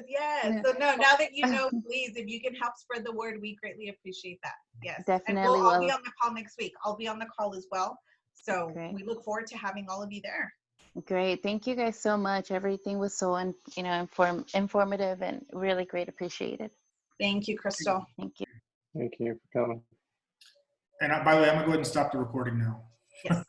Yes. So no, now that you know, please, if you can help spread the word, we greatly appreciate that. Yes. Definitely. And I'll be on the call next week. I'll be on the call as well. So Great. we look forward to having all of you there. Great. Thank you guys so much. Everything was so, informative and really great. Appreciated. Thank you, Crystal. Thank you. Thank you for coming. And by the way, I'm going to go ahead and stop the recording now. Yes.